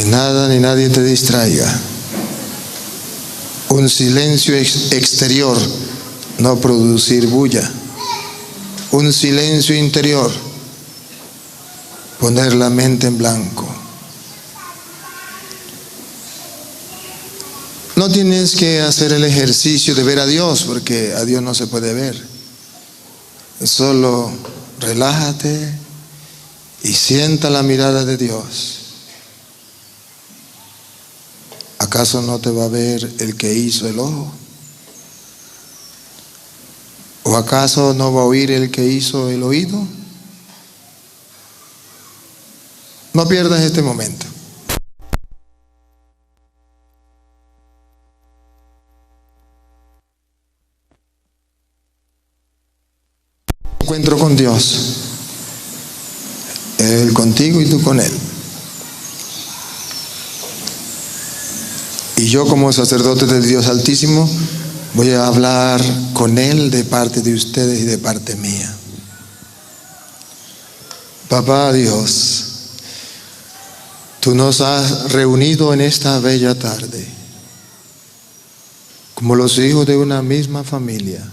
Que nada ni nadie te distraiga. Un silencio exterior, no producir bulla. Un silencio interior, poner la mente en blanco. No tienes que hacer el ejercicio de ver a Dios, porque a Dios no se puede ver. Solo relájate y sienta la mirada de Dios. ¿Acaso no te va a ver el que hizo el ojo? ¿O acaso no va a oír el que hizo el oído? No pierdas este momento. Encuentro con Dios, Él contigo y tú con Él. Y yo, como sacerdote del Dios Altísimo, voy a hablar con Él de parte de ustedes y de parte mía. Papá Dios, tú nos has reunido en esta bella tarde como los hijos de una misma familia,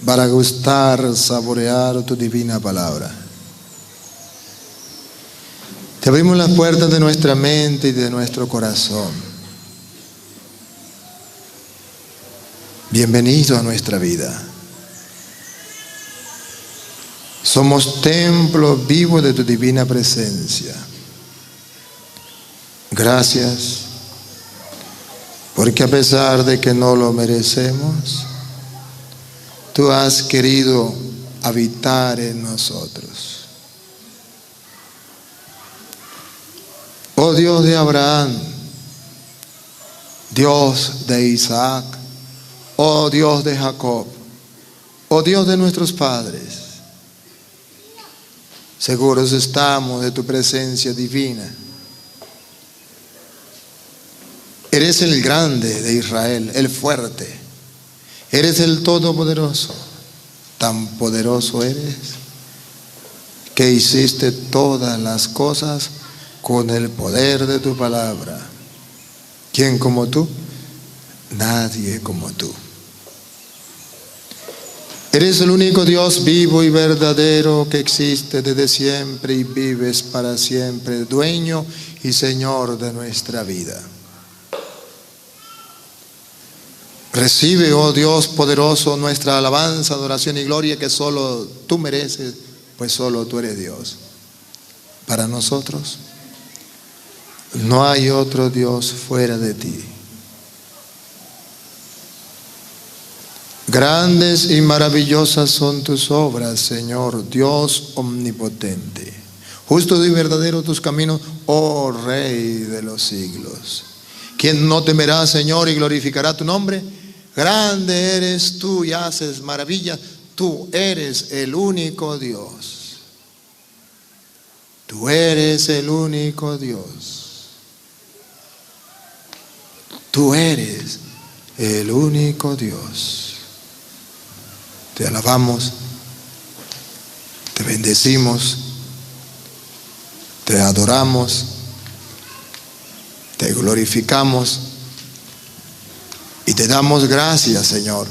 para gustar, saborear tu divina palabra. Te abrimos las puertas de nuestra mente y de nuestro corazón. Bienvenido a nuestra vida. Somos templo vivo de tu divina presencia. Gracias, porque a pesar de que no lo merecemos, tú has querido habitar en nosotros. Oh Dios de Abraham, Dios de Isaac, oh Dios de Jacob, oh Dios de nuestros padres, seguros estamos de tu presencia divina. Eres el grande de Israel, el fuerte. Eres el todopoderoso. Tan poderoso eres que hiciste todas las cosas con el poder de tu palabra. ¿Quién como tú? Nadie como tú. Eres el único Dios vivo y verdadero que existe desde siempre y vives para siempre, dueño y Señor de nuestra vida. Recibe, oh Dios poderoso, nuestra alabanza, adoración y gloria que solo tú mereces, pues solo tú eres Dios. Para nosotros no hay otro Dios fuera de ti. Grandes y maravillosas son tus obras, Señor, Dios omnipotente. Justo y verdadero tus caminos, oh Rey de los siglos. ¿Quién no temerá, Señor, y glorificará tu nombre? Grande eres tú y haces maravillas. Tú eres el único Dios. Tú eres el único Dios. Tú eres el único Dios. Te alabamos, te bendecimos, te adoramos, te glorificamos y te damos gracias, Señor,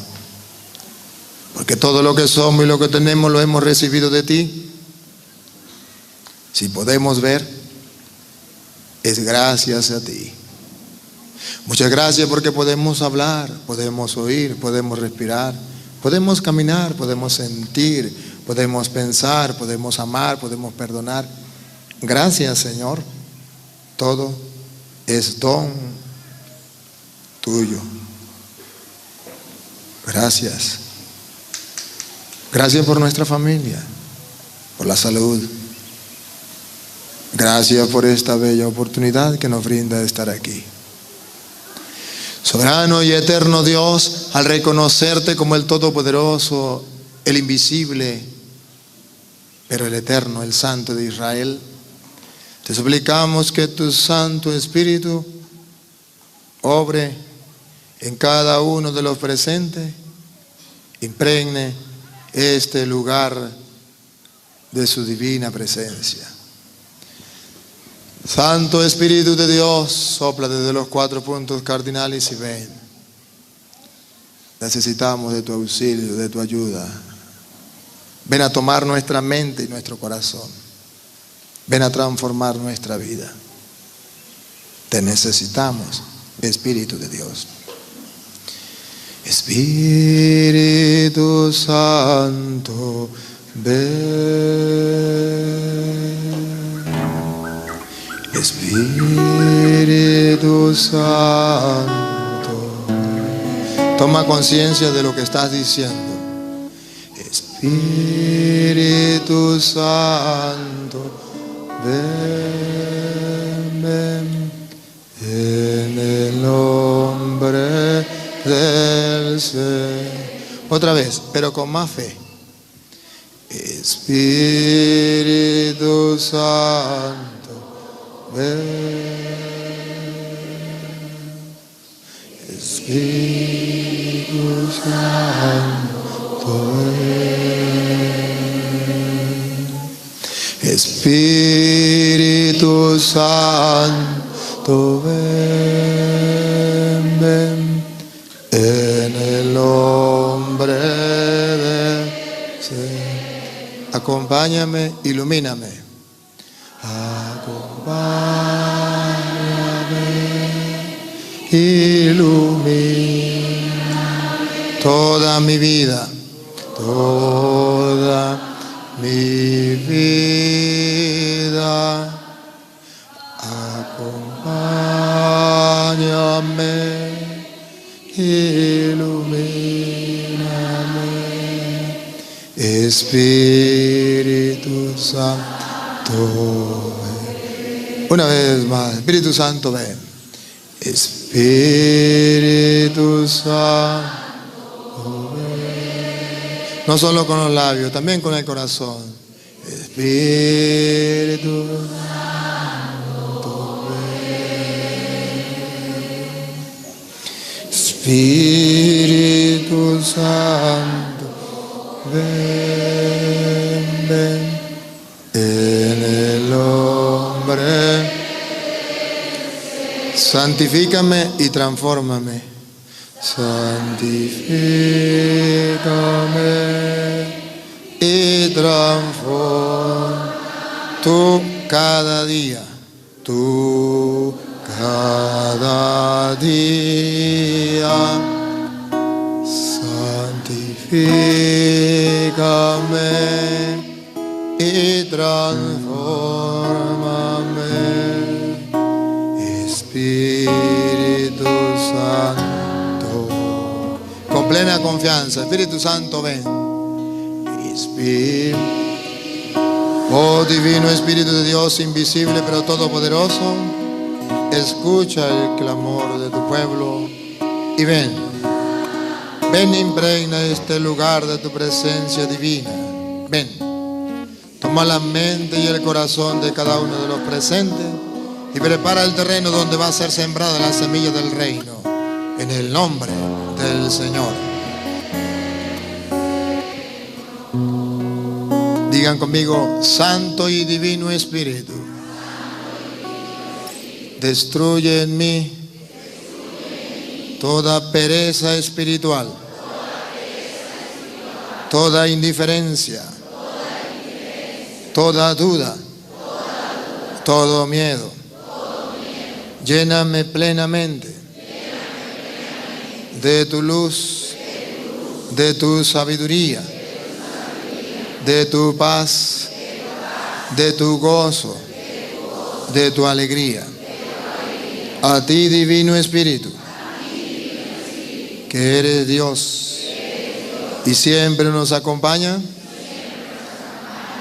porque todo lo que somos y lo que tenemos lo hemos recibido de ti. Si podemos ver, es gracias a ti. Muchas gracias porque podemos hablar, podemos oír, podemos respirar, podemos caminar, podemos sentir, podemos pensar, podemos amar, podemos perdonar. Gracias, Señor. Todo es don tuyo. Gracias. Gracias por nuestra familia, por la salud. Gracias por esta bella oportunidad que nos brinda de estar aquí. Soberano y eterno Dios, al reconocerte como el Todopoderoso, el invisible, pero el eterno, el Santo de Israel, te suplicamos que tu Santo Espíritu obre en cada uno de los presentes, impregne este lugar de su divina presencia. Santo Espíritu de Dios, sopla desde los 4 puntos cardinales y ven. Necesitamos de tu auxilio, de tu ayuda. Ven a tomar nuestra mente y nuestro corazón. Ven a transformar nuestra vida. Te necesitamos, Espíritu de Dios. Espíritu Santo, ven. Espíritu Santo, toma conciencia de lo que estás diciendo. Espíritu Santo, ven, ven, en el nombre del Señor. Otra vez, pero con más fe. Espíritu Santo, ven. Espíritu Santo, ven. Espíritu Santo, ven, ven, en el nombre de Señor. Acompáñame, ilumíname. Acompáñame, ilumina toda mi vida, toda mi vida. Acompáñame, ilumíname, Espíritu Santo, ven. Una vez más, Espíritu Santo, ven. Espíritu Santo, ven. No solo con los labios, también con el corazón. Espíritu Santo, ven. Espíritu Santo, ven, ven, en el nombre. Santifícame y transfórmame. Santifícame y transforma. Tú cada día, tú cada día. Santifícame y transfórmame, Espíritu Santo. Con plena confianza, Espíritu Santo, ven. Espíritu, oh divino Espíritu de Dios, invisible pero todopoderoso, escucha el clamor de tu pueblo y ven. Ven, impregna este lugar de tu presencia divina. Ven, toma la mente y el corazón de cada uno de los presentes y prepara el terreno donde va a ser sembrada la semilla del reino. En el nombre del Señor. Digan conmigo: Santo y Divino Espíritu, destruye en mí toda pereza espiritual, toda indiferencia, toda duda, todo miedo. Lléname plenamente de tu luz, de tu sabiduría, de tu paz, de tu gozo, de tu alegría. A ti, Divino Espíritu, que eres Dios y siempre nos acompaña,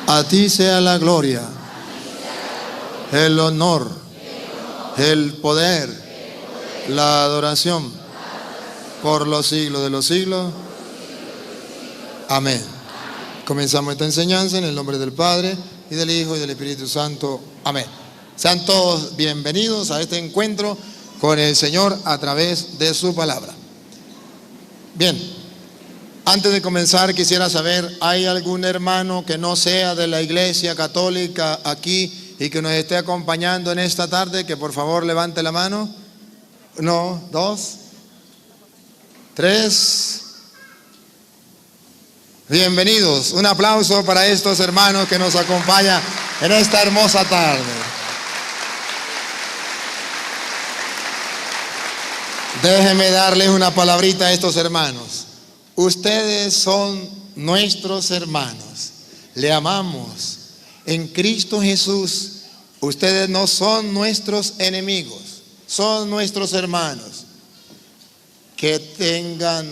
a ti sea la gloria, el honor, el poder, la adoración por los siglos de los siglos. Amén. Comenzamos esta enseñanza en el nombre del Padre y del Hijo y del Espíritu Santo. Amén. Sean todos bienvenidos a este encuentro con el Señor a través de su palabra. Bien, antes de comenzar quisiera saber, ¿hay algún hermano que no sea de la Iglesia Católica aquí y que nos esté acompañando en esta tarde, que por favor levante la mano. 1, 2, 3. Bienvenidos. Un aplauso para estos hermanos que nos acompañan en esta hermosa tarde. Déjenme darles una palabrita a estos hermanos. Ustedes son nuestros hermanos. Le amamos. En Cristo Jesús, ustedes no son nuestros enemigos, son nuestros hermanos. Que tengan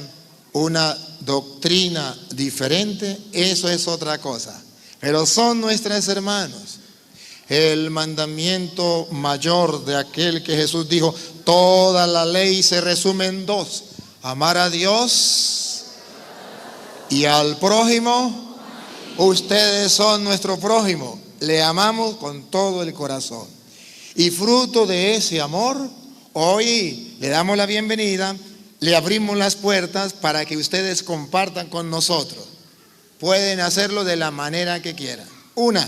una doctrina diferente, eso es otra cosa, pero son nuestros hermanos. El mandamiento mayor de aquel que Jesús dijo, toda la ley se resume en 2: amar a Dios y al prójimo. Ustedes son nuestro prójimo, le amamos con todo el corazón. Y fruto de ese amor, hoy le damos la bienvenida, le abrimos las puertas para que ustedes compartan con nosotros. Pueden hacerlo de la manera que quieran. 1,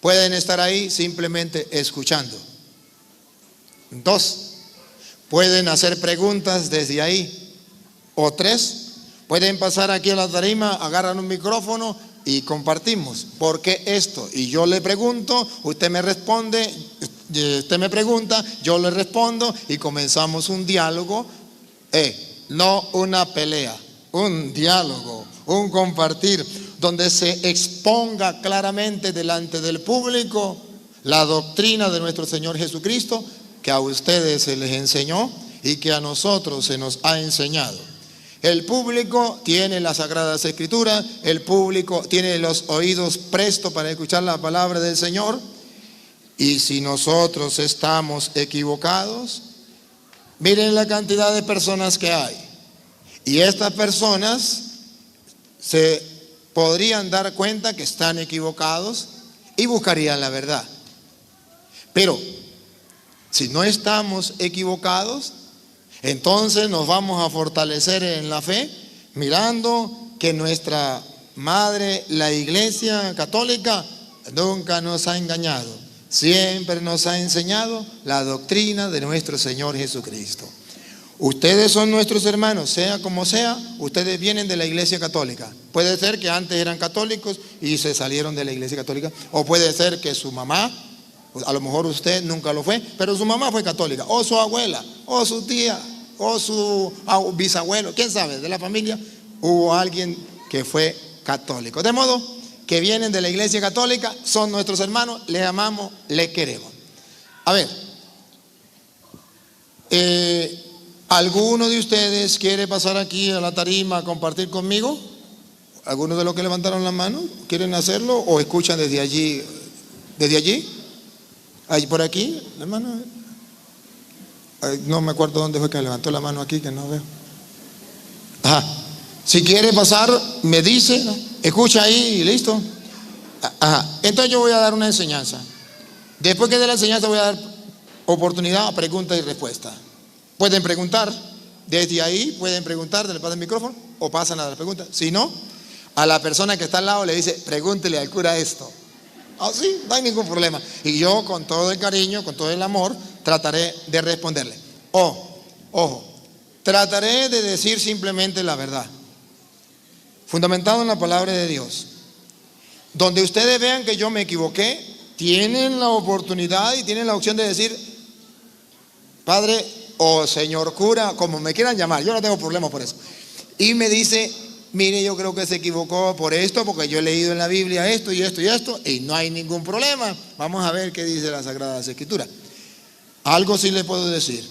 pueden estar ahí simplemente escuchando. 2, pueden hacer preguntas desde ahí. O 3, pueden pasar aquí a la tarima, agarran un micrófono y compartimos. ¿Por qué esto? Y yo le pregunto, usted me responde, usted me pregunta, yo le respondo y comenzamos un diálogo. No una pelea, un diálogo, un compartir, donde se exponga claramente delante del público la doctrina de nuestro Señor Jesucristo, que a ustedes se les enseñó y que a nosotros se nos ha enseñado. El público tiene las Sagradas Escrituras, el público tiene los oídos prestos para escuchar la palabra del Señor, y si nosotros estamos equivocados, miren la cantidad de personas que hay. Y estas personas se podrían dar cuenta que están equivocados y buscarían la verdad. Pero si no estamos equivocados, entonces nos vamos a fortalecer en la fe, mirando que nuestra madre, la Iglesia Católica, nunca nos ha engañado. Siempre nos ha enseñado la doctrina de nuestro Señor Jesucristo. Ustedes son nuestros hermanos, sea como sea, ustedes vienen de la Iglesia Católica. Puede ser que antes eran católicos y se salieron de la Iglesia Católica, o puede ser que su mamá, a lo mejor usted nunca lo fue, pero su mamá fue católica, o su abuela, o su tía, o su bisabuelo, quién sabe, de la familia hubo alguien que fue católico. De modo que vienen de la Iglesia Católica, son nuestros hermanos, les amamos, les queremos. A ver, ¿alguno de ustedes quiere pasar aquí a la tarima a compartir conmigo? ¿Algunos de los que levantaron la mano quieren hacerlo o escuchan desde allí? ¿Desde allí? ¿Ahí por aquí, hermano? No me acuerdo dónde fue que levantó la mano aquí, que no veo. Ajá. Si quiere pasar, me dice, ¿no? Escucha ahí y listo. Ajá. Entonces yo voy a dar una enseñanza. Después que dé la enseñanza voy a dar oportunidad a preguntas y respuestas. Pueden preguntar desde ahí, pueden preguntar, le pasan el micrófono o pasan a la pregunta. Si no, a la persona que está al lado le dice, pregúntele al cura esto. Sí, no hay ningún problema. Y yo con todo el cariño, con todo el amor, trataré de responderle. Ojo, trataré de decir simplemente la verdad, fundamentado en la palabra de Dios. Donde ustedes vean que yo me equivoqué, tienen la oportunidad y tienen la opción de decir, padre o señor cura, como me quieran llamar, yo no tengo problemas por eso. Y me dice, mire, yo creo que se equivocó por esto, porque yo he leído en la Biblia esto y esto y esto, y no hay ningún problema. Vamos a ver qué dice las Sagradas Escrituras. Algo sí les puedo decir.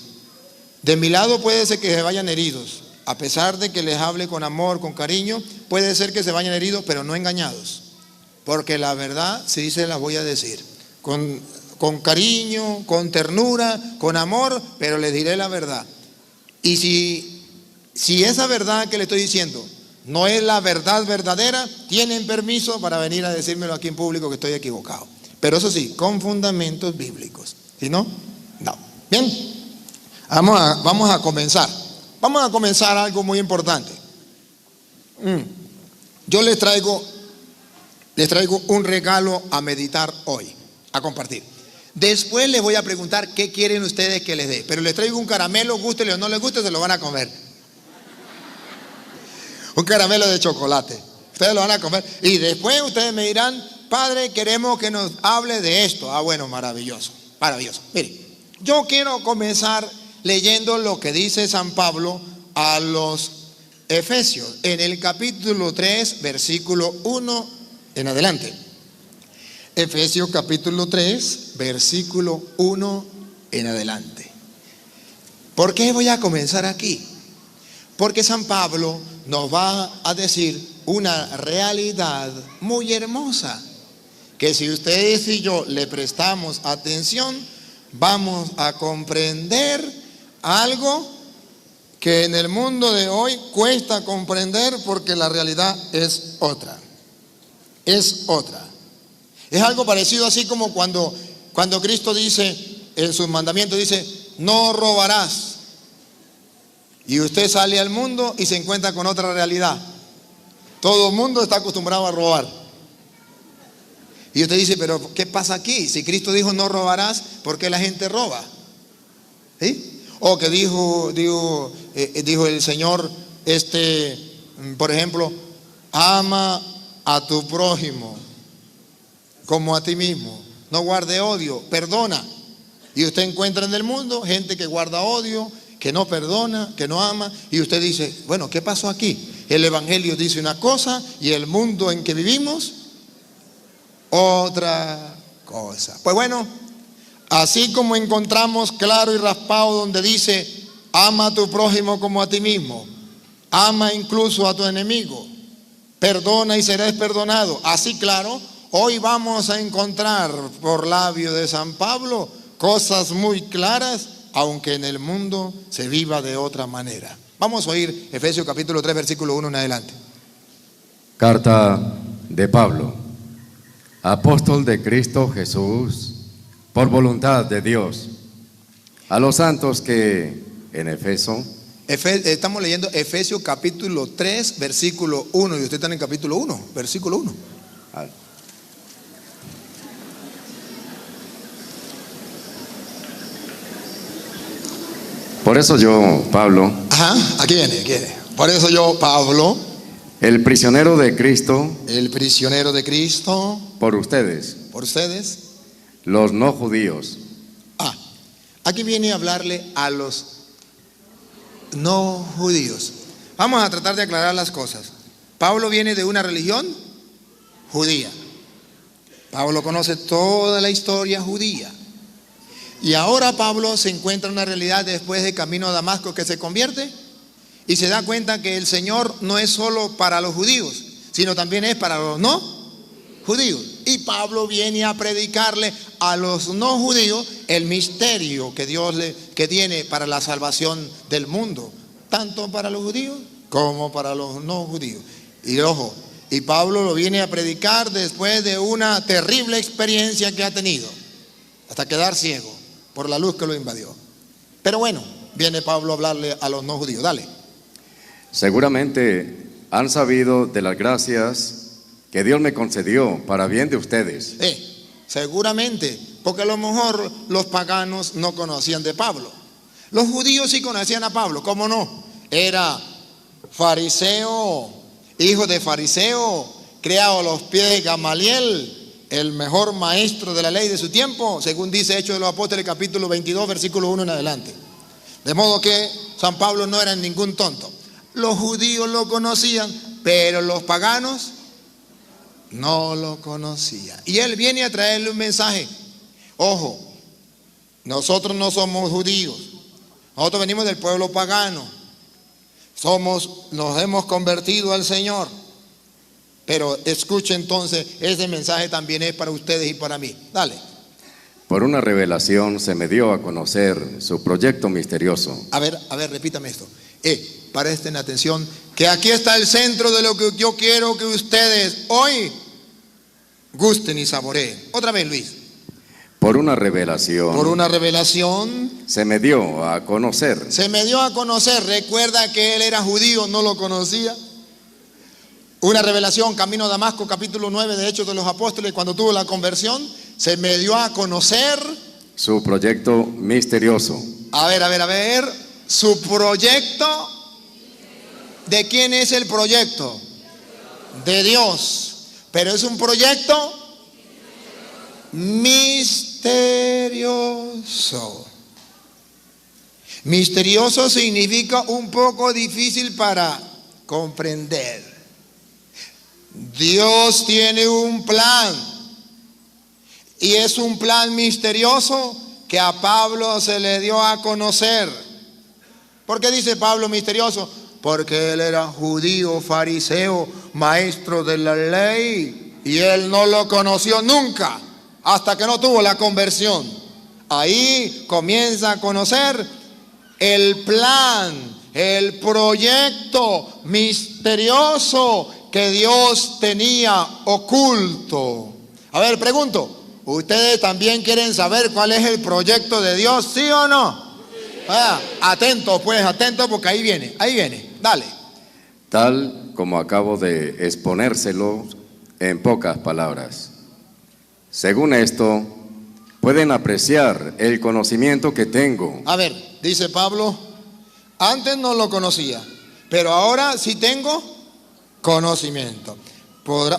De mi lado puede ser que se vayan heridos, a pesar de que les hable con amor, con cariño, puede ser que se vayan heridos, pero no engañados. Porque la verdad sí se las voy a decir. Con cariño, con ternura, con amor, pero les diré la verdad. Y si esa verdad que le estoy diciendo no es la verdad verdadera, tienen permiso para venir a decírmelo aquí en público que estoy equivocado. Pero eso sí, con fundamentos bíblicos. Si no, no. Bien, vamos a comenzar. Vamos a comenzar algo muy importante. Yo les traigo un regalo a meditar hoy. a compartir. Después les voy a preguntar qué quieren ustedes que les dé. Pero les traigo un caramelo, gústele o no les guste, se lo van a comer. Un caramelo de chocolate. Ustedes lo van a comer. Y después ustedes me dirán, Padre, queremos que nos hable de esto. Ah, bueno, maravilloso, maravilloso. Mire, yo quiero comenzar leyendo lo que dice San Pablo a los Efesios, en el capítulo 3, versículo 1 en adelante. Efesios capítulo 3, versículo 1 en adelante. ¿Por qué voy a comenzar aquí? Porque San Pablo nos va a decir una realidad muy hermosa, que si ustedes y yo le prestamos atención, vamos a comprender algo que en el mundo de hoy cuesta comprender, porque la realidad es otra. Es otra. Es algo parecido así como cuando Cristo dice en sus mandamientos, dice, no robarás. Y usted sale al mundo y se encuentra con otra realidad. Todo el mundo está acostumbrado a robar. Y usted dice, pero ¿qué pasa aquí? Si Cristo dijo no robarás, ¿por qué la gente roba? ¿Sí? O que dijo el Señor, por ejemplo, ama a tu prójimo como a ti mismo. No guarde odio, perdona. Y usted encuentra en el mundo gente que guarda odio, que no perdona, que no ama. Y usted dice, bueno, ¿qué pasó aquí? El Evangelio dice una cosa y el mundo en que vivimos, otra cosa. Pues bueno, así como encontramos claro y raspado donde dice, ama a tu prójimo como a ti mismo, ama incluso a tu enemigo, perdona y serás perdonado. Así claro, hoy vamos a encontrar por labio de San Pablo cosas muy claras, aunque en el mundo se viva de otra manera. Vamos a oír Efesios capítulo 3, versículo 1 en adelante. Carta de Pablo, apóstol de Cristo Jesús, por voluntad de Dios, a los santos que en Efeso. Estamos leyendo Efesios capítulo 3, versículo 1, y usted está en el capítulo 1, versículo 1. Por eso yo, Pablo, aquí viene. Por eso yo, Pablo, el prisionero de Cristo, por ustedes, los no judíos. Aquí viene a hablarle a los no judíos. Vamos a tratar de aclarar las cosas. Pablo viene de una religión judía. Pablo conoce toda la historia judía. Y ahora Pablo se encuentra en una realidad después de camino a Damasco, que se convierte y se da cuenta que el Señor no es solo para los judíos, sino también es para los no judíos. Y Pablo viene a predicarle a los no judíos el misterio que Dios que tiene para la salvación del mundo, tanto para los judíos como para los no judíos. Y ojo, y Pablo lo viene a predicar después de una terrible experiencia que ha tenido, hasta quedar ciego por la luz que lo invadió. Pero bueno, viene Pablo a hablarle a los no judíos. Dale. Seguramente han sabido de las gracias que Dios me concedió para bien de ustedes. Seguramente, porque a lo mejor los paganos no conocían de Pablo. Los judíos sí conocían a Pablo, ¿cómo no? Era fariseo, hijo de fariseo, criado a los pies de Gamaliel, el mejor maestro de la ley de su tiempo, según dice Hechos de los Apóstoles capítulo 22, versículo 1 en adelante. De modo que San Pablo no era ningún tonto. Los judíos lo conocían, pero los paganos no lo conocían. Y él viene a traerle un mensaje. Ojo, nosotros no judíos, nosotros venimos del pueblo pagano, nos hemos convertido al Señor. Pero escuche entonces, ese mensaje también es para ustedes y para mí. Dale. Por una revelación se me dio a conocer su proyecto misterioso. A ver, repítame esto. Presten atención, que aquí está el centro de lo que yo quiero que ustedes hoy gusten y saboreen. Otra vez, Luis. Por una revelación se me dio a conocer. Recuerda que él era judío, no lo conocía. Una revelación, camino a Damasco, capítulo 9 de Hechos de los Apóstoles, cuando tuvo la conversión, se me dio a conocer. Su proyecto misterioso. A ver. Su proyecto. ¿De quién es el proyecto? De Dios. Pero es un proyecto misterioso. Misterioso significa un poco difícil para comprender. Dios tiene un plan. Y es un plan misterioso que a Pablo se le dio a conocer. ¿Por qué dice Pablo misterioso? Porque él era judío, fariseo, maestro de la ley. Y él no lo conoció nunca, hasta que no tuvo la conversión. Ahí comienza a conocer el plan, el proyecto misterioso que Dios tenía oculto. A ver, pregunto, ¿ustedes también quieren saber cuál es el proyecto de Dios, sí o no? Atento porque ahí viene, dale. Tal como acabo de exponérselo en pocas palabras. Según esto, pueden apreciar el conocimiento que tengo. A ver, dice Pablo, antes no lo conocía, pero ahora sí tengo conocimiento.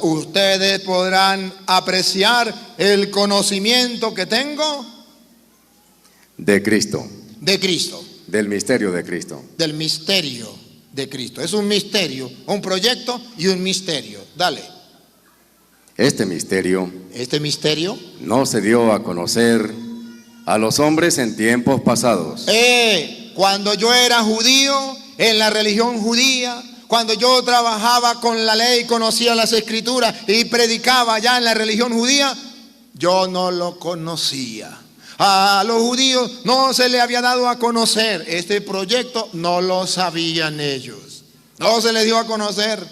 Ustedes podrán apreciar el conocimiento que tengo de Cristo. De Cristo. Del misterio de Cristo. Del misterio de Cristo. Es un misterio, un proyecto y un misterio. Dale. Este misterio no se dio a conocer a los hombres en tiempos pasados. Cuando yo era judío, en la religión judía, cuando yo trabajaba con la ley, conocía las escrituras y predicaba ya en la religión judía, yo no lo conocía. A los judíos no se le había dado a conocer este proyecto, no lo sabían ellos, no se les dio a conocer.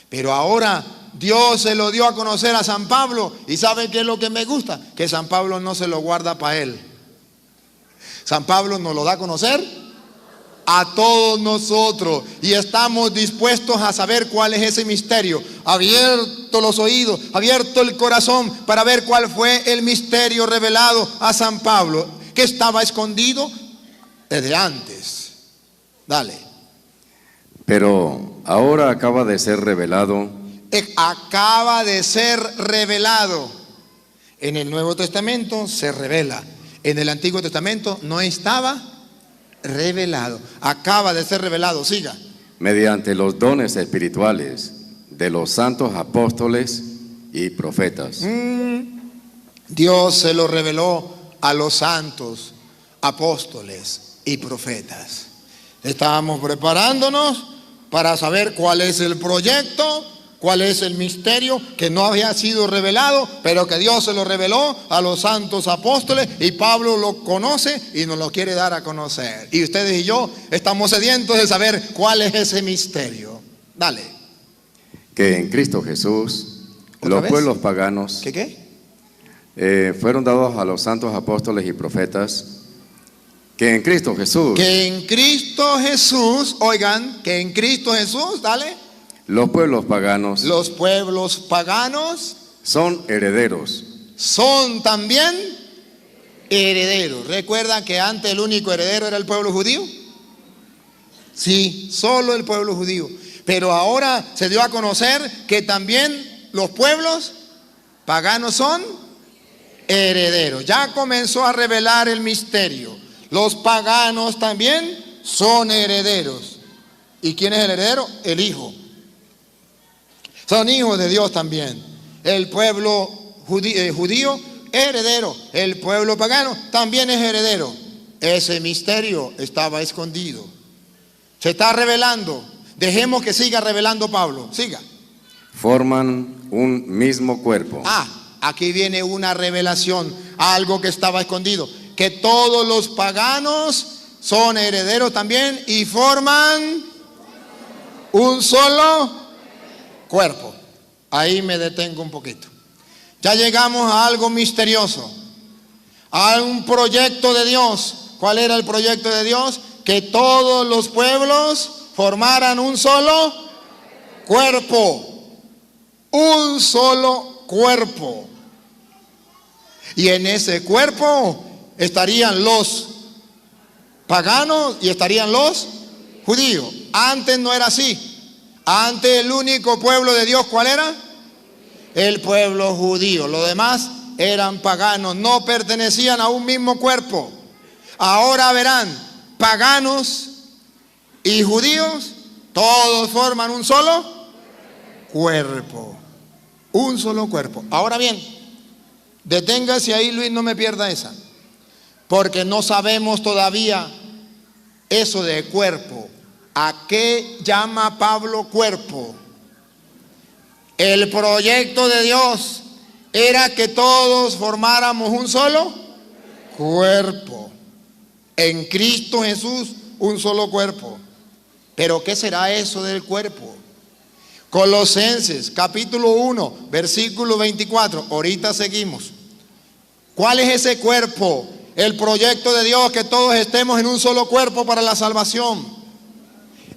Pero ahora Dios se lo dio a conocer a San Pablo. ¿Y sabe qué es lo que me gusta? Que San Pablo no se lo guarda para él. San Pablo nos lo da a conocer a todos nosotros y estamos dispuestos a saber cuál es ese misterio. Abierto los oídos, abierto el corazón para ver cuál fue el misterio revelado a San Pablo, que estaba escondido desde antes. Dale. Pero ahora acaba de ser revelado. Acaba de ser revelado. En el Nuevo Testamento se revela. En el Antiguo Testamento no estaba revelado. Acaba de ser revelado. Siga. Mediante los dones espirituales de los santos apóstoles y profetas. Dios se lo reveló a los santos apóstoles y profetas. Estábamos preparándonos para saber cuál es el proyecto, cuál es el misterio que no había sido revelado, pero que Dios se lo reveló a los santos apóstoles y Pablo lo conoce y nos lo quiere dar a conocer. Y ustedes y yo estamos sedientos de saber cuál es ese misterio. Dale. Que en Cristo Jesús los pueblos paganos fueron dados a los santos apóstoles y profetas. Que en Cristo Jesús. Que en Cristo Jesús, oigan, que en Cristo Jesús, dale. Los pueblos paganos. Los pueblos paganos. Son herederos. Son también herederos. ¿Recuerdan que antes el único heredero era el pueblo judío? Sí, solo el pueblo judío. Pero ahora se dio a conocer que también los pueblos paganos son herederos. Ya comenzó a revelar el misterio. Los paganos también son herederos. ¿Y quién es el heredero? El Hijo. Son hijos de Dios también. El pueblo judío es heredero. El pueblo pagano también es heredero. Ese misterio estaba escondido. Se está revelando. Dejemos que siga revelando Pablo. Siga. Forman un mismo cuerpo. Aquí viene una revelación. Algo que estaba escondido. Que todos los paganos son herederos también y forman un solo cuerpo. Ahí me detengo un poquito. Ya llegamos a algo misterioso, a un proyecto de Dios. ¿Cuál era el proyecto de Dios? Que todos los pueblos formaran un solo cuerpo. Un solo cuerpo. Y en ese cuerpo estarían los paganos y estarían los judíos. Antes no era así. Antes el único pueblo de Dios, ¿cuál era? El pueblo judío. Los demás eran paganos, no pertenecían a un mismo cuerpo. Ahora verán, paganos y judíos, todos forman un solo cuerpo. Un solo cuerpo. Ahora bien, deténgase ahí, Luis, no me pierda esa. Porque no sabemos todavía eso de cuerpo. ¿A qué llama Pablo cuerpo? El proyecto de Dios era que todos formáramos un solo cuerpo. En Cristo Jesús, un solo cuerpo. ¿Pero qué será eso del cuerpo? Colosenses, capítulo 1, versículo 24. Ahorita seguimos. ¿Cuál es ese cuerpo? El proyecto de Dios, que todos estemos en un solo cuerpo para la salvación.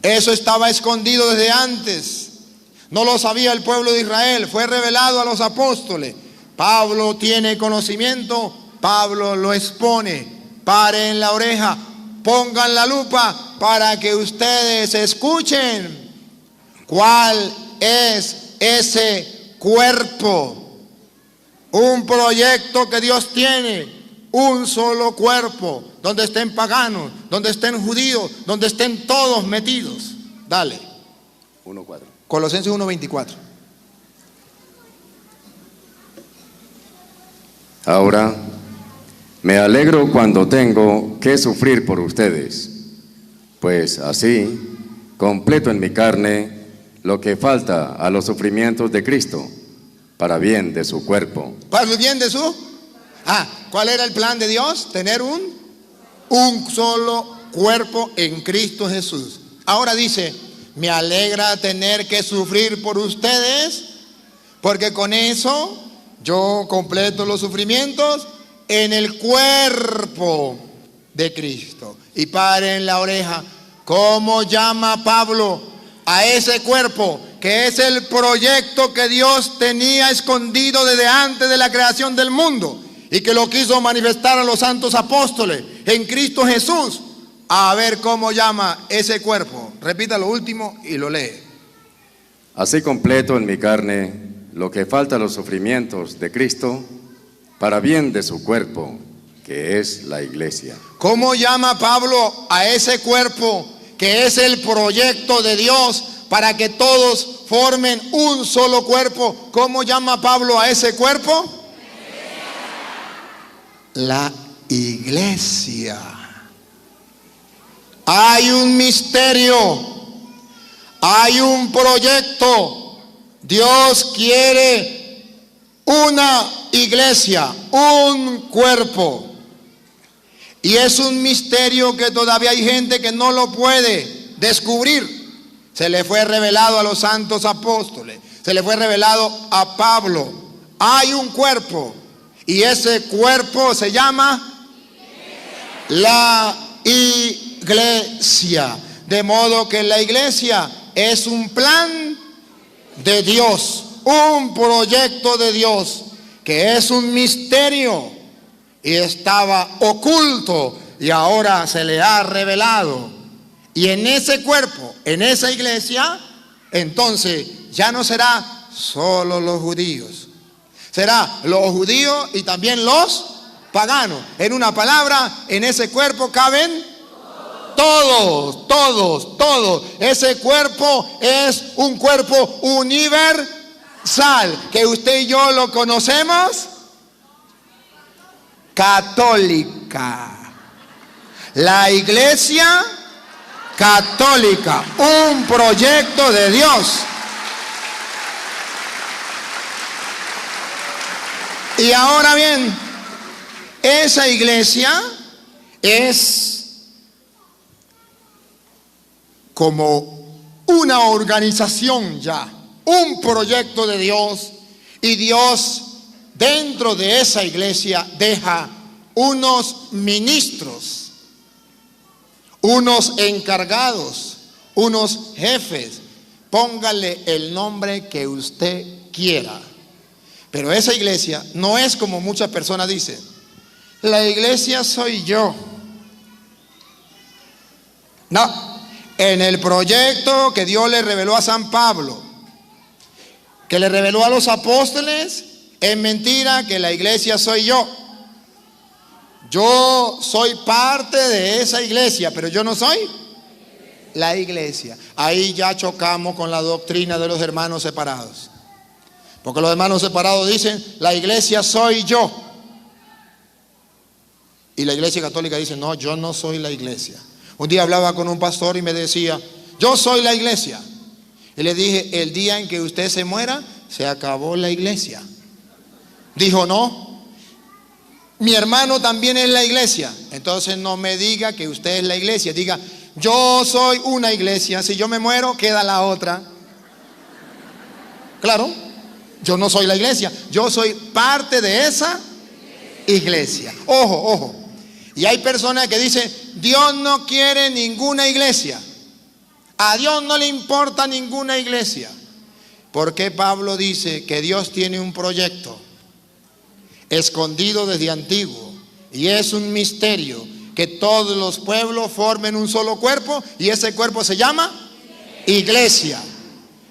Eso estaba escondido desde antes. No lo sabía el pueblo de Israel. Fue revelado a los apóstoles. Pablo tiene conocimiento. Pablo lo expone. Paren la oreja. Pongan la lupa para que ustedes escuchen. ¿Cuál es ese cuerpo? Un proyecto que Dios tiene. Un solo cuerpo, donde estén paganos, donde estén judíos, donde estén todos metidos. Dale. 1:4. Colosenses 1:24. Ahora, me alegro cuando tengo que sufrir por ustedes, pues así completo en mi carne lo que falta a los sufrimientos de Cristo, para bien de su cuerpo. ¿Para el bien de su? ¿Cuál era el plan de Dios? Tener un solo cuerpo en Cristo Jesús. Ahora dice, me alegra tener que sufrir por ustedes, porque con eso yo completo los sufrimientos en el cuerpo de Cristo. Y paren la oreja, ¿cómo llama Pablo a ese cuerpo? Que es el proyecto que Dios tenía escondido desde antes de la creación del mundo. Y que lo quiso manifestar a los santos apóstoles en Cristo Jesús. A ver cómo llama ese cuerpo. Repita lo último y lo lee. Así completo en mi carne lo que falta a los sufrimientos de Cristo, para bien de su cuerpo, que es la iglesia. ¿Cómo llama Pablo a ese cuerpo que es el proyecto de Dios para que todos formen un solo cuerpo? ¿Cómo llama Pablo a ese cuerpo? La iglesia. Hay un misterio, hay un proyecto. Dios quiere una iglesia, un cuerpo. Y es un misterio que todavía hay gente que no lo puede descubrir. Se le fue revelado a los santos apóstoles, se le fue revelado a Pablo. Hay un cuerpo. Y ese cuerpo se llama la iglesia. De modo que la iglesia es un plan de Dios, un proyecto de Dios, que es un misterio y estaba oculto y ahora se le ha revelado. Y en ese cuerpo, en esa iglesia, entonces ya no será solo los judíos. Será los judíos y también los paganos. En una palabra, en ese cuerpo caben todos. Ese cuerpo es un cuerpo universal, que usted y yo lo conocemos, católica. La iglesia católica, un proyecto de Dios. Y ahora bien, esa iglesia es como una organización ya, un proyecto de Dios, y Dios dentro de esa iglesia deja unos ministros, unos encargados, unos jefes, póngale el nombre que usted quiera. Pero esa iglesia no es como muchas personas dicen. La iglesia soy yo. No, en el proyecto que Dios le reveló a San Pablo, que le reveló a los apóstoles, es mentira que la iglesia soy yo. Yo soy parte de esa iglesia, pero yo no soy la iglesia. Ahí ya chocamos con la doctrina de los hermanos separados. Porque los hermanos separados dicen, la iglesia soy yo. Y la iglesia católica dice, no, yo no soy la iglesia. Un día hablaba con un pastor y me decía, yo soy la iglesia. Y le dije, el día en que usted se muera, se acabó la iglesia. Dijo, no, mi hermano también es la iglesia. Entonces no me diga que usted es la iglesia. Diga, yo soy una iglesia. Si yo me muero, queda la otra. Claro, yo no soy la iglesia. Yo soy parte de esa iglesia. Ojo, ojo. Y hay personas que dicen, Dios no quiere ninguna iglesia. A Dios no le importa ninguna iglesia. ¿Por qué Pablo dice que Dios tiene un proyecto escondido desde antiguo? Y es un misterio que todos los pueblos formen un solo cuerpo y ese cuerpo se llama iglesia.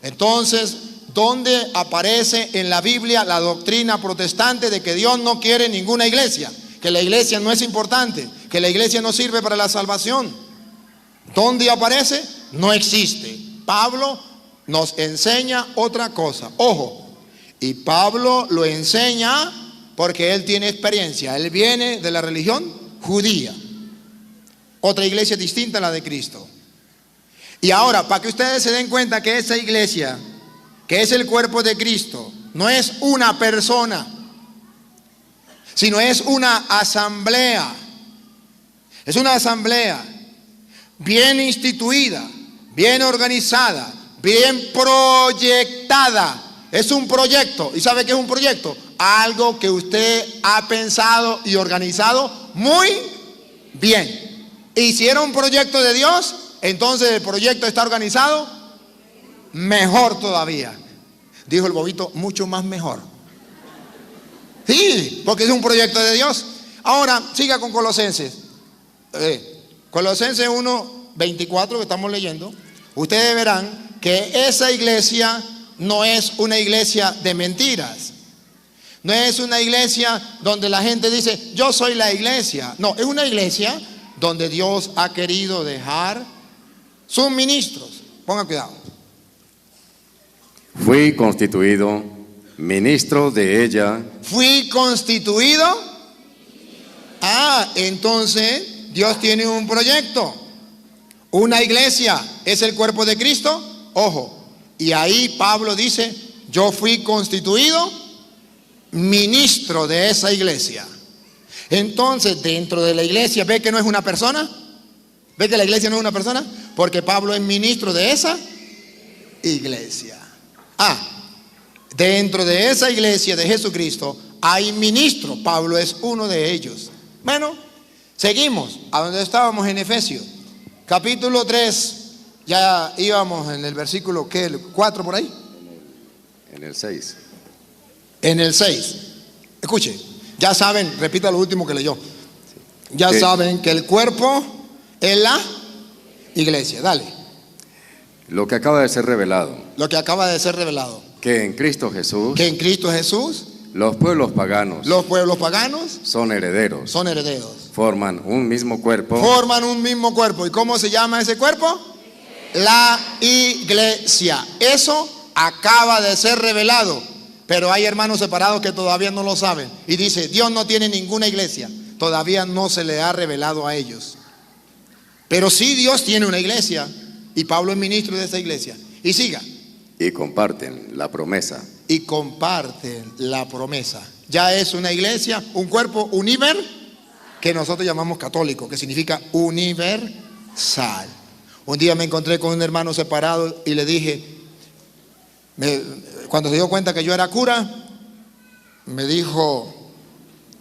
Entonces, ¿dónde aparece en la Biblia la doctrina protestante de que Dios no quiere ninguna iglesia? Que la iglesia no es importante, que la iglesia no sirve para la salvación. ¿Dónde aparece? No existe. Pablo nos enseña otra cosa. Ojo, y Pablo lo enseña porque él tiene experiencia. Él viene de la religión judía. Otra iglesia distinta a la de Cristo. Y ahora, para que ustedes se den cuenta que esa iglesia, que es el cuerpo de Cristo, no es una persona, sino es una asamblea. Es una asamblea bien instituida, bien organizada, bien proyectada. Es un proyecto. ¿Y sabe qué es un proyecto? Algo que usted ha pensado y organizado muy bien. Y si era un proyecto de Dios, entonces el proyecto está organizado mejor todavía. Dijo el bobito, mucho más mejor. Sí, porque es un proyecto de Dios. Ahora, siga con Colosenses. Colosenses 1:24 que estamos leyendo. Ustedes verán que esa iglesia no es una iglesia de mentiras. No es una iglesia donde la gente dice, yo soy la iglesia. No, es una iglesia donde Dios ha querido dejar sus ministros. Pongan cuidado. Fui constituido ministro de ella. Fui constituido. Entonces Dios tiene un proyecto. Una iglesia es el cuerpo de Cristo. Ojo. Y ahí Pablo dice, yo fui constituido ministro de esa iglesia. Entonces, dentro de la iglesia, ¿ve que no es una persona? ¿Ve que la iglesia no es una persona? Porque Pablo es ministro de esa iglesia. Dentro de esa iglesia de Jesucristo hay ministros. Pablo es uno de ellos. Bueno, seguimos a donde estábamos en Efesios. Capítulo 3. Ya íbamos en el versículo, ¿qué? ¿El 4 por ahí? En el 6. En el 6. Escuche, ya saben, repita lo último que leyó. Ya saben que el cuerpo es la iglesia. Dale. Lo que acaba de ser revelado. Lo que acaba de ser revelado. Que en Cristo Jesús. Que en Cristo Jesús. Los pueblos paganos. Los pueblos paganos. Son herederos. Son herederos. Forman un mismo cuerpo. Forman un mismo cuerpo. ¿Y cómo se llama ese cuerpo? La iglesia. Eso acaba de ser revelado. Pero hay hermanos separados que todavía no lo saben. Y dice, Dios no tiene ninguna iglesia. Todavía no se le ha revelado a ellos. Pero sí Dios tiene una iglesia. Y Pablo es ministro de esa iglesia. Y siga. Y comparten la promesa. Y comparten la promesa. Ya es una iglesia, un cuerpo universal, que nosotros llamamos católico, que significa universal. Un día me encontré con un hermano separado y le dije, cuando se dio cuenta que yo era cura, me dijo,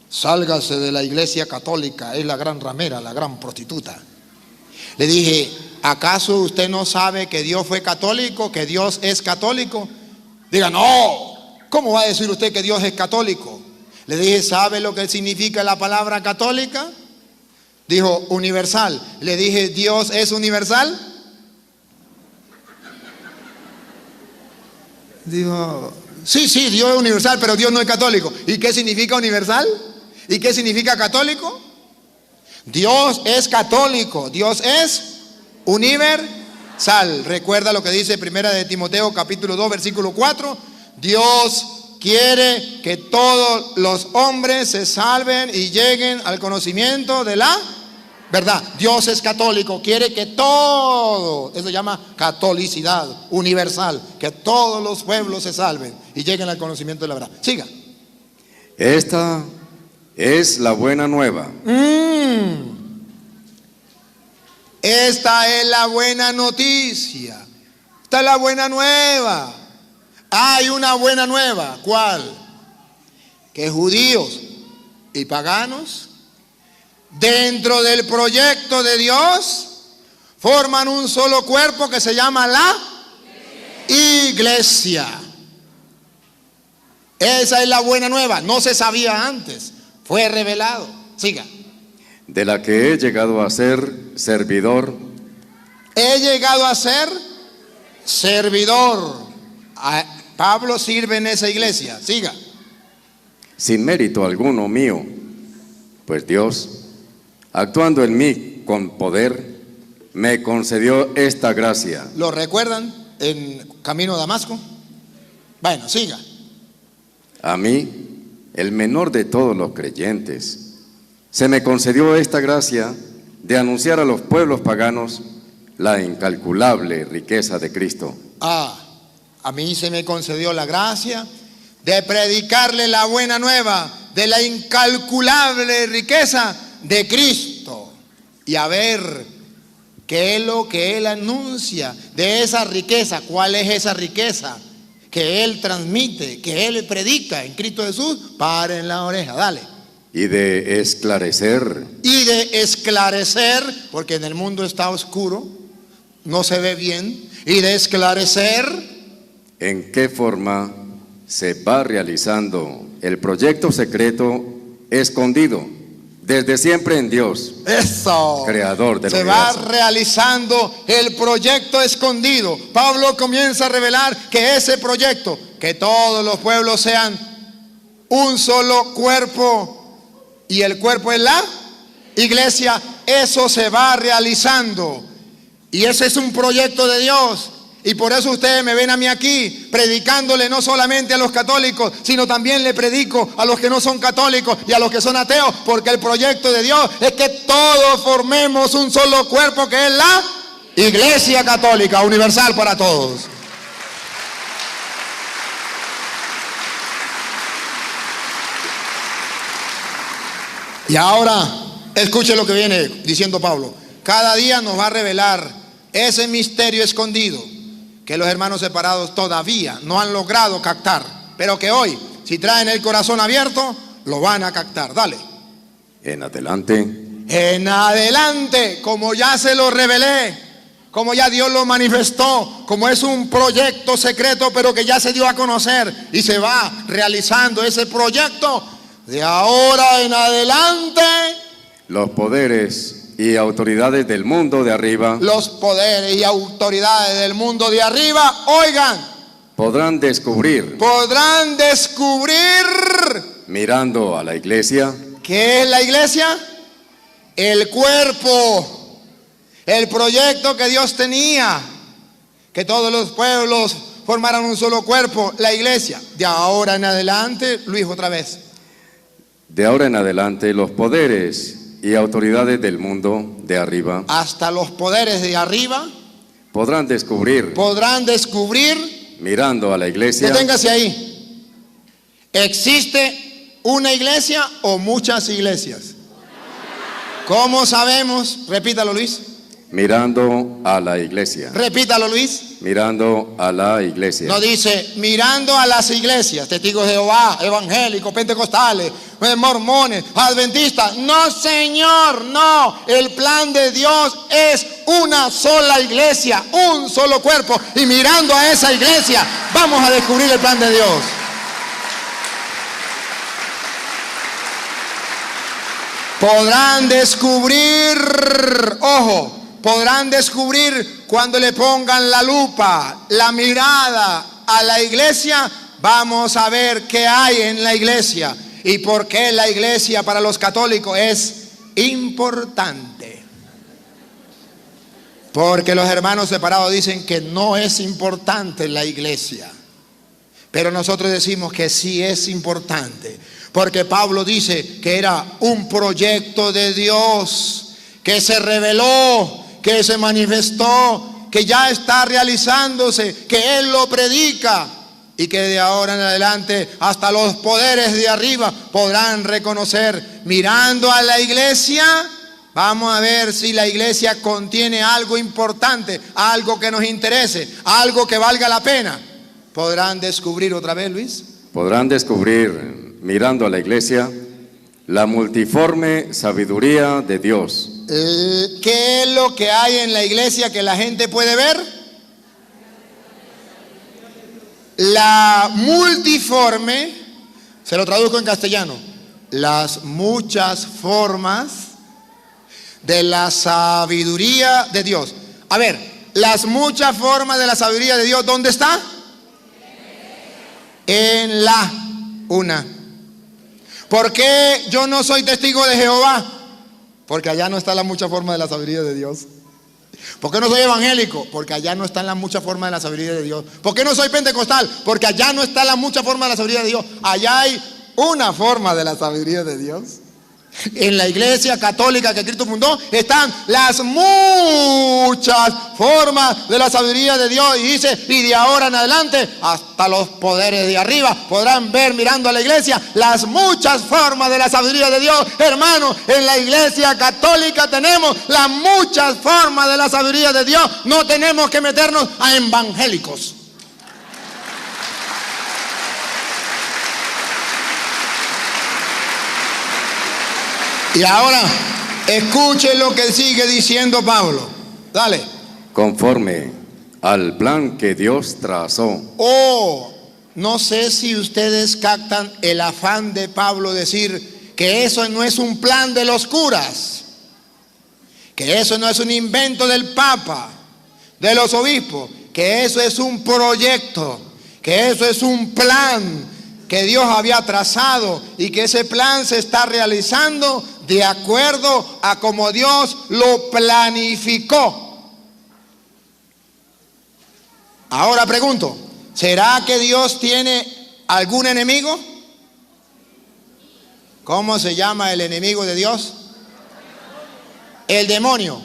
sálgase de la iglesia católica, es la gran ramera, la gran prostituta. Le dije, ¿acaso usted no sabe que Dios fue católico, que Dios es católico? Diga, no, ¿Cómo va a decir usted que Dios es católico? Le dije, ¿sabe lo que significa la palabra católica? Dijo, universal. Le dije, ¿Dios es universal? Dijo, sí, Dios es universal, pero Dios no es católico. ¿Y qué significa universal? ¿Y qué significa católico? Dios es católico, Dios es universal. Recuerda lo que dice Primera de Timoteo capítulo 2 versículo 4. Dios quiere que todos los hombres se salven y lleguen al conocimiento de la verdad. Dios es católico, quiere que todo, eso se llama catolicidad universal, que todos los pueblos se salven y lleguen al conocimiento de la verdad. Siga. Esta es la buena nueva. Esta es la buena noticia. Esta es la buena nueva. Hay una buena nueva. ¿Cuál? Que judíos y paganos, dentro del proyecto de Dios, forman un solo cuerpo que se llama la iglesia. Esa es la buena nueva. No se sabía antes. Fue revelado. Siga. De la que he llegado a ser servidor. He llegado a ser servidor. Pablo sirve en esa iglesia. Siga. Sin mérito alguno mío, pues Dios, actuando en mí con poder, me concedió esta gracia. ¿Lo recuerdan en camino a Damasco? Bueno, siga. A mí, el menor de todos los creyentes, se me concedió esta gracia de anunciar a los pueblos paganos la incalculable riqueza de Cristo. A mí se me concedió la gracia de predicarle la buena nueva de la incalculable riqueza de Cristo. Y a ver, ¿qué es lo que Él anuncia de esa riqueza? ¿Cuál es esa riqueza que Él transmite, que Él predica en Cristo Jesús? Paren la oreja, dale. Y de esclarecer. Y de esclarecer, porque en el mundo está oscuro, no se ve bien. Y de esclarecer. ¿En qué forma se va realizando el proyecto secreto escondido desde siempre en Dios? Eso. Creador del universo. Se va realizando el proyecto escondido. Pablo comienza a revelar que ese proyecto, que todos los pueblos sean un solo cuerpo, y el cuerpo es la iglesia, eso se va realizando. Y ese es un proyecto de Dios. Y por eso ustedes me ven a mí aquí, predicándole no solamente a los católicos, sino también le predico a los que no son católicos y a los que son ateos, porque el proyecto de Dios es que todos formemos un solo cuerpo, que es la iglesia católica, universal para todos. Y ahora, escuche lo que viene diciendo Pablo. Cada día nos va a revelar ese misterio escondido que los hermanos separados todavía no han logrado captar, pero que hoy, si traen el corazón abierto, lo van a captar. Dale. En adelante. En adelante, como ya se lo revelé, como ya Dios lo manifestó, como es un proyecto secreto, pero que ya se dio a conocer y se va realizando ese proyecto. De ahora en adelante, los poderes y autoridades del mundo de arriba, los poderes y autoridades del mundo de arriba, oigan, podrán descubrir, mirando a la iglesia. ¿Qué es la iglesia? El cuerpo, el proyecto que Dios tenía, que todos los pueblos formaran un solo cuerpo, la iglesia. De ahora en adelante, Luis, otra vez. De ahora en adelante, los poderes y autoridades del mundo de arriba, hasta los poderes de arriba, podrán descubrir, mirando a la iglesia. Deténgase ahí. ¿Existe una iglesia o muchas iglesias? ¿Cómo sabemos? Repítalo, Luis. Mirando a la iglesia. Repítalo, Luis. Mirando a la iglesia. No dice mirando a las iglesias, testigos de Jehová, evangélicos, pentecostales, mormones, adventistas. No, señor, no. El plan de Dios es una sola iglesia, un solo cuerpo. Y mirando a esa iglesia, vamos a descubrir el plan de Dios. Podrán descubrir, ojo, podrán descubrir cuando le pongan la lupa, la mirada a la iglesia. Vamos a ver qué hay en la iglesia y por qué la iglesia para los católicos es importante. Porque los hermanos separados dicen que no es importante la iglesia, pero nosotros decimos que sí es importante. Porque Pablo dice que era un proyecto de Dios, que se reveló, que se manifestó, que ya está realizándose, que Él lo predica y que de ahora en adelante hasta los poderes de arriba podrán reconocer. Mirando a la iglesia, vamos a ver si la iglesia contiene algo importante, algo que nos interese, algo que valga la pena. ¿Podrán descubrir otra vez, Luis? Podrán descubrir, mirando a la iglesia, la multiforme sabiduría de Dios. ¿Qué es lo que hay en la iglesia que la gente puede ver? La multiforme, se lo traduzco en castellano, las muchas formas de la sabiduría de Dios. A ver, las muchas formas de la sabiduría de Dios, ¿dónde está? En la una. ¿Por qué yo no soy testigo de Jehová? Porque allá no está la mucha forma de la sabiduría de Dios. ¿Por qué no soy evangélico? Porque allá no está la mucha forma de la sabiduría de Dios. ¿Por qué no soy pentecostal? Porque allá no está la mucha forma de la sabiduría de Dios. Allá hay una forma de la sabiduría de Dios. En la iglesia católica que Cristo fundó están las muchas formas de la sabiduría de Dios. Y dice, y de ahora en adelante hasta los poderes de arriba podrán ver mirando a la iglesia las muchas formas de la sabiduría de Dios. Hermanos, en la iglesia católica tenemos las muchas formas de la sabiduría de Dios. No tenemos que meternos a evangélicos. Y ahora, escuchen lo que sigue diciendo Pablo. Dale. Conforme al plan que Dios trazó. Oh, no sé si ustedes captan el afán de Pablo decir que eso no es un plan de los curas, que eso no es un invento del Papa, de los obispos, que eso es un proyecto, que eso es un plan que Dios había trazado y que ese plan se está realizando de acuerdo a como Dios lo planificó. Ahora pregunto, ¿será que Dios tiene algún enemigo? ¿Cómo se llama el enemigo de Dios? El demonio.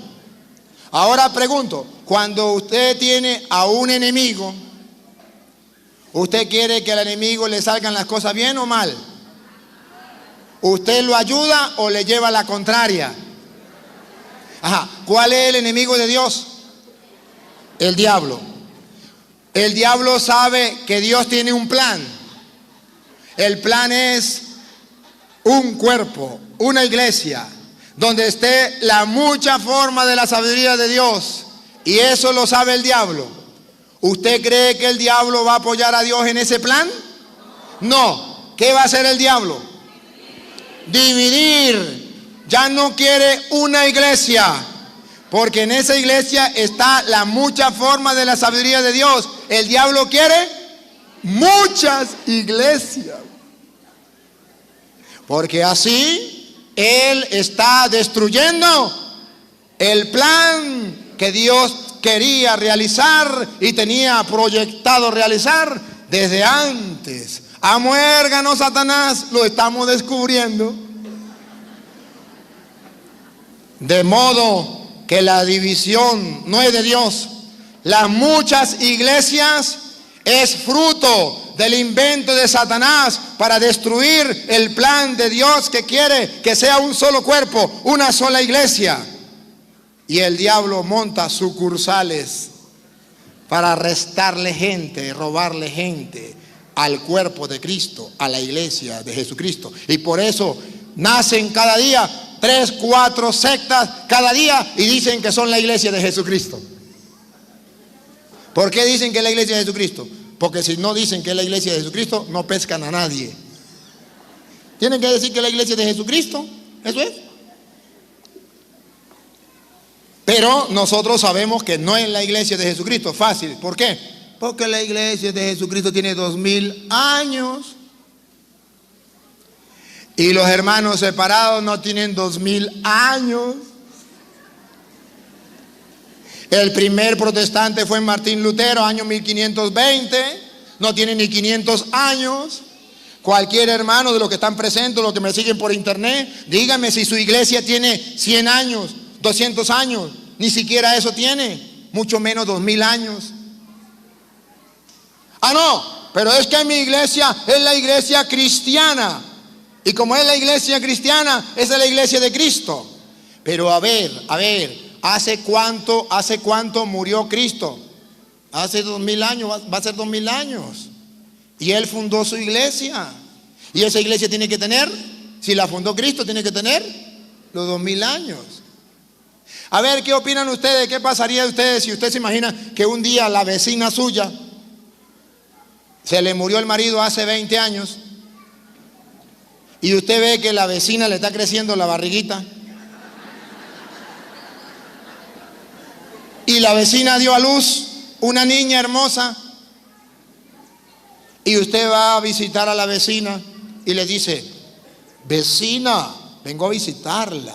Ahora pregunto, cuando usted tiene a un enemigo, ¿usted quiere que al enemigo le salgan las cosas bien o mal? ¿Usted lo ayuda o le lleva la contraria? Ajá. ¿Cuál es el enemigo de Dios? El diablo. El diablo sabe que Dios tiene un plan. El plan es un cuerpo, una iglesia, donde esté la mucha forma de la sabiduría de Dios. Y eso lo sabe el diablo. ¿Usted cree que el diablo va a apoyar a Dios en ese plan? No. ¿Qué va a hacer el diablo? Dividir. Ya no quiere una iglesia, porque en esa iglesia está la mucha forma de la sabiduría de Dios. El diablo quiere muchas iglesias, porque así él está destruyendo el plan que Dios quería realizar y tenía proyectado realizar desde antes. A muérganos, Satanás, lo estamos descubriendo. De modo que la división no es de Dios. Las muchas iglesias es fruto del invento de Satanás para destruir el plan de Dios que quiere que sea un solo cuerpo, una sola iglesia. Y el diablo monta sucursales para restarle gente, robarle gente al cuerpo de Cristo, a la iglesia de Jesucristo. Y por eso nacen cada día 3, 4 sectas cada día y dicen que son la iglesia de Jesucristo. ¿Por qué dicen que es la iglesia de Jesucristo? Porque si no dicen que es la iglesia de Jesucristo, no pescan a nadie. Tienen que decir que es la iglesia de Jesucristo, eso es. Pero nosotros sabemos que no es la iglesia de Jesucristo. Fácil. ¿Por qué? Porque la iglesia de Jesucristo tiene 2000 años. Y los hermanos separados no tienen 2000 años. El primer protestante fue Martín Lutero, año 1520. No tiene ni 500 años. Cualquier hermano de los que están presentes, los que me siguen por internet, dígame si su iglesia tiene 100 años, 200 años. Ni siquiera eso tiene, mucho menos 2000 años. Ah, no, pero es que mi iglesia es la iglesia cristiana. Y como es la iglesia cristiana, esa es la iglesia de Cristo. Pero a ver, ¿hace cuánto murió Cristo? Hace 2000 años, va a ser 2000 años. Y Él fundó su iglesia. Y esa iglesia tiene que tener, si la fundó Cristo, tiene que tener los 2000 años. A ver, ¿qué opinan ustedes? ¿Qué pasaría de ustedes si usted se imagina que un día la vecina suya se le murió el marido hace 20 años? Y usted ve que la vecina le está creciendo la barriguita. Y la vecina dio a luz una niña hermosa. Y usted va a visitar a la vecina y le dice: vecina, vengo a visitarla.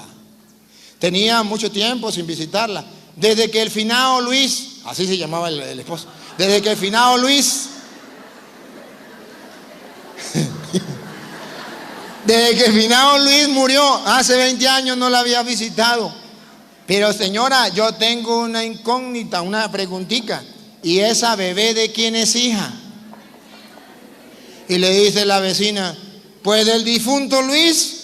Tenía mucho tiempo sin visitarla. Desde que el finado Luis, así se llamaba el esposo, desde que el finado Luis, desde que el finado Luis murió hace 20 años no la había visitado. Pero señora, yo tengo una incógnita, una preguntita. ¿Y esa bebé de quién es hija? Y le dice la vecina: pues del difunto Luis.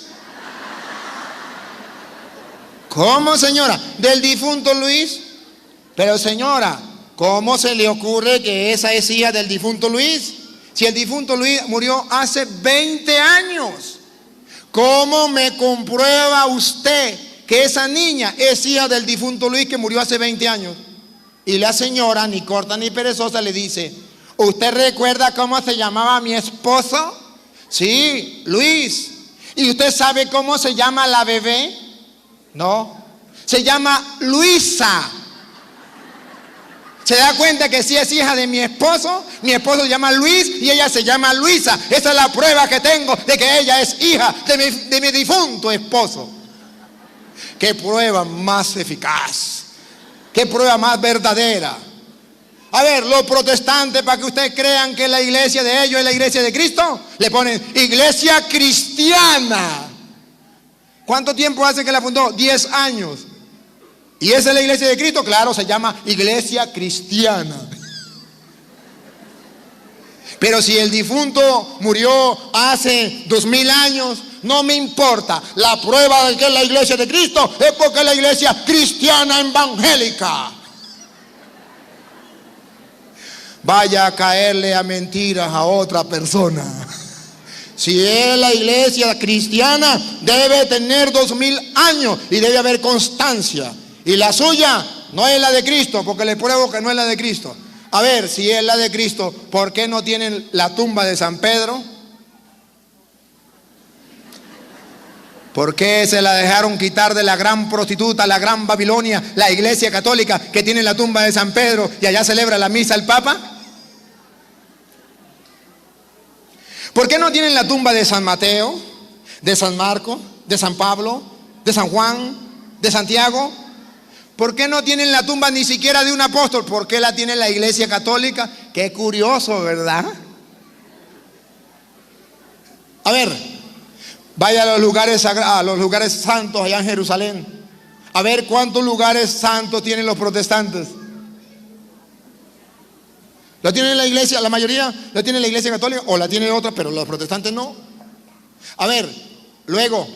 ¿Cómo, señora? ¿Del difunto Luis? Pero señora, ¿cómo se le ocurre que esa es hija del difunto Luis? Si el difunto Luis murió hace 20 años. ¿Cómo me comprueba usted que esa niña es hija del difunto Luis que murió hace 20 años? Y la señora, ni corta ni perezosa, le dice: ¿usted recuerda cómo se llamaba mi esposo? Sí, Luis. ¿Y usted sabe cómo se llama la bebé? No, se llama Luisa. ¿Se da cuenta que si es hija de mi esposo? Mi esposo se llama Luis y ella se llama Luisa. Esa es la prueba que tengo de que ella es hija de mi difunto esposo. ¿Qué prueba más eficaz? ¿Qué prueba más verdadera? A ver, los protestantes, para que ustedes crean que la iglesia de ellos es la iglesia de Cristo, le ponen iglesia cristiana. ¿Cuánto tiempo hace que la fundó? 10 años. ¿Y esa es la iglesia de Cristo? Claro, se llama iglesia cristiana. Pero si el difunto murió hace 2000 años, no me importa. La prueba de que es la iglesia de Cristo es porque es la iglesia cristiana evangélica. Vaya a caerle a mentiras a otra persona. Si es la iglesia cristiana, debe tener 2000 años y debe haber constancia. Y la suya no es la de Cristo, porque le pruebo que no es la de Cristo. A ver, si es la de Cristo, ¿por qué no tienen la tumba de San Pedro? ¿Por qué se la dejaron quitar de la gran prostituta, la gran Babilonia, la iglesia católica que tiene la tumba de San Pedro y allá celebra la misa el Papa? ¿Por qué no tienen la tumba de San Mateo, de San Marco, de San Pablo, de San Juan, de Santiago? ¿Por qué no tienen la tumba ni siquiera de un apóstol? ¿Por qué la tiene la iglesia católica? Qué curioso, ¿verdad? A ver, vaya a los lugares santos allá en Jerusalén. A ver cuántos lugares santos tienen los protestantes. ¿La tiene la iglesia? La mayoría la tiene la iglesia católica o la tiene otra, pero los protestantes no. A ver, luego,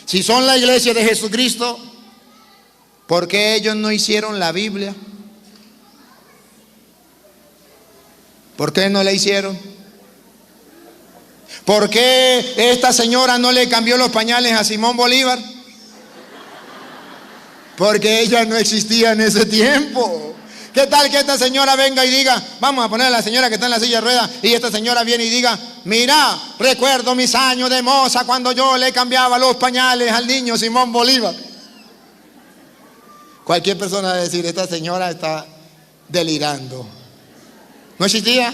si son la iglesia de Jesucristo, ¿por qué ellos no hicieron la Biblia? ¿Por qué no la hicieron? ¿Por qué esta señora no le cambió los pañales a Simón Bolívar? Porque ella no existía en ese tiempo. ¿Qué tal que esta señora venga y diga, vamos a poner a la señora que está en la silla de ruedas, y esta señora viene y diga, mira, recuerdo mis años de moza cuando yo le cambiaba los pañales al niño Simón Bolívar? cualquier persona va a decir, esta señora está delirando. ¿No existía?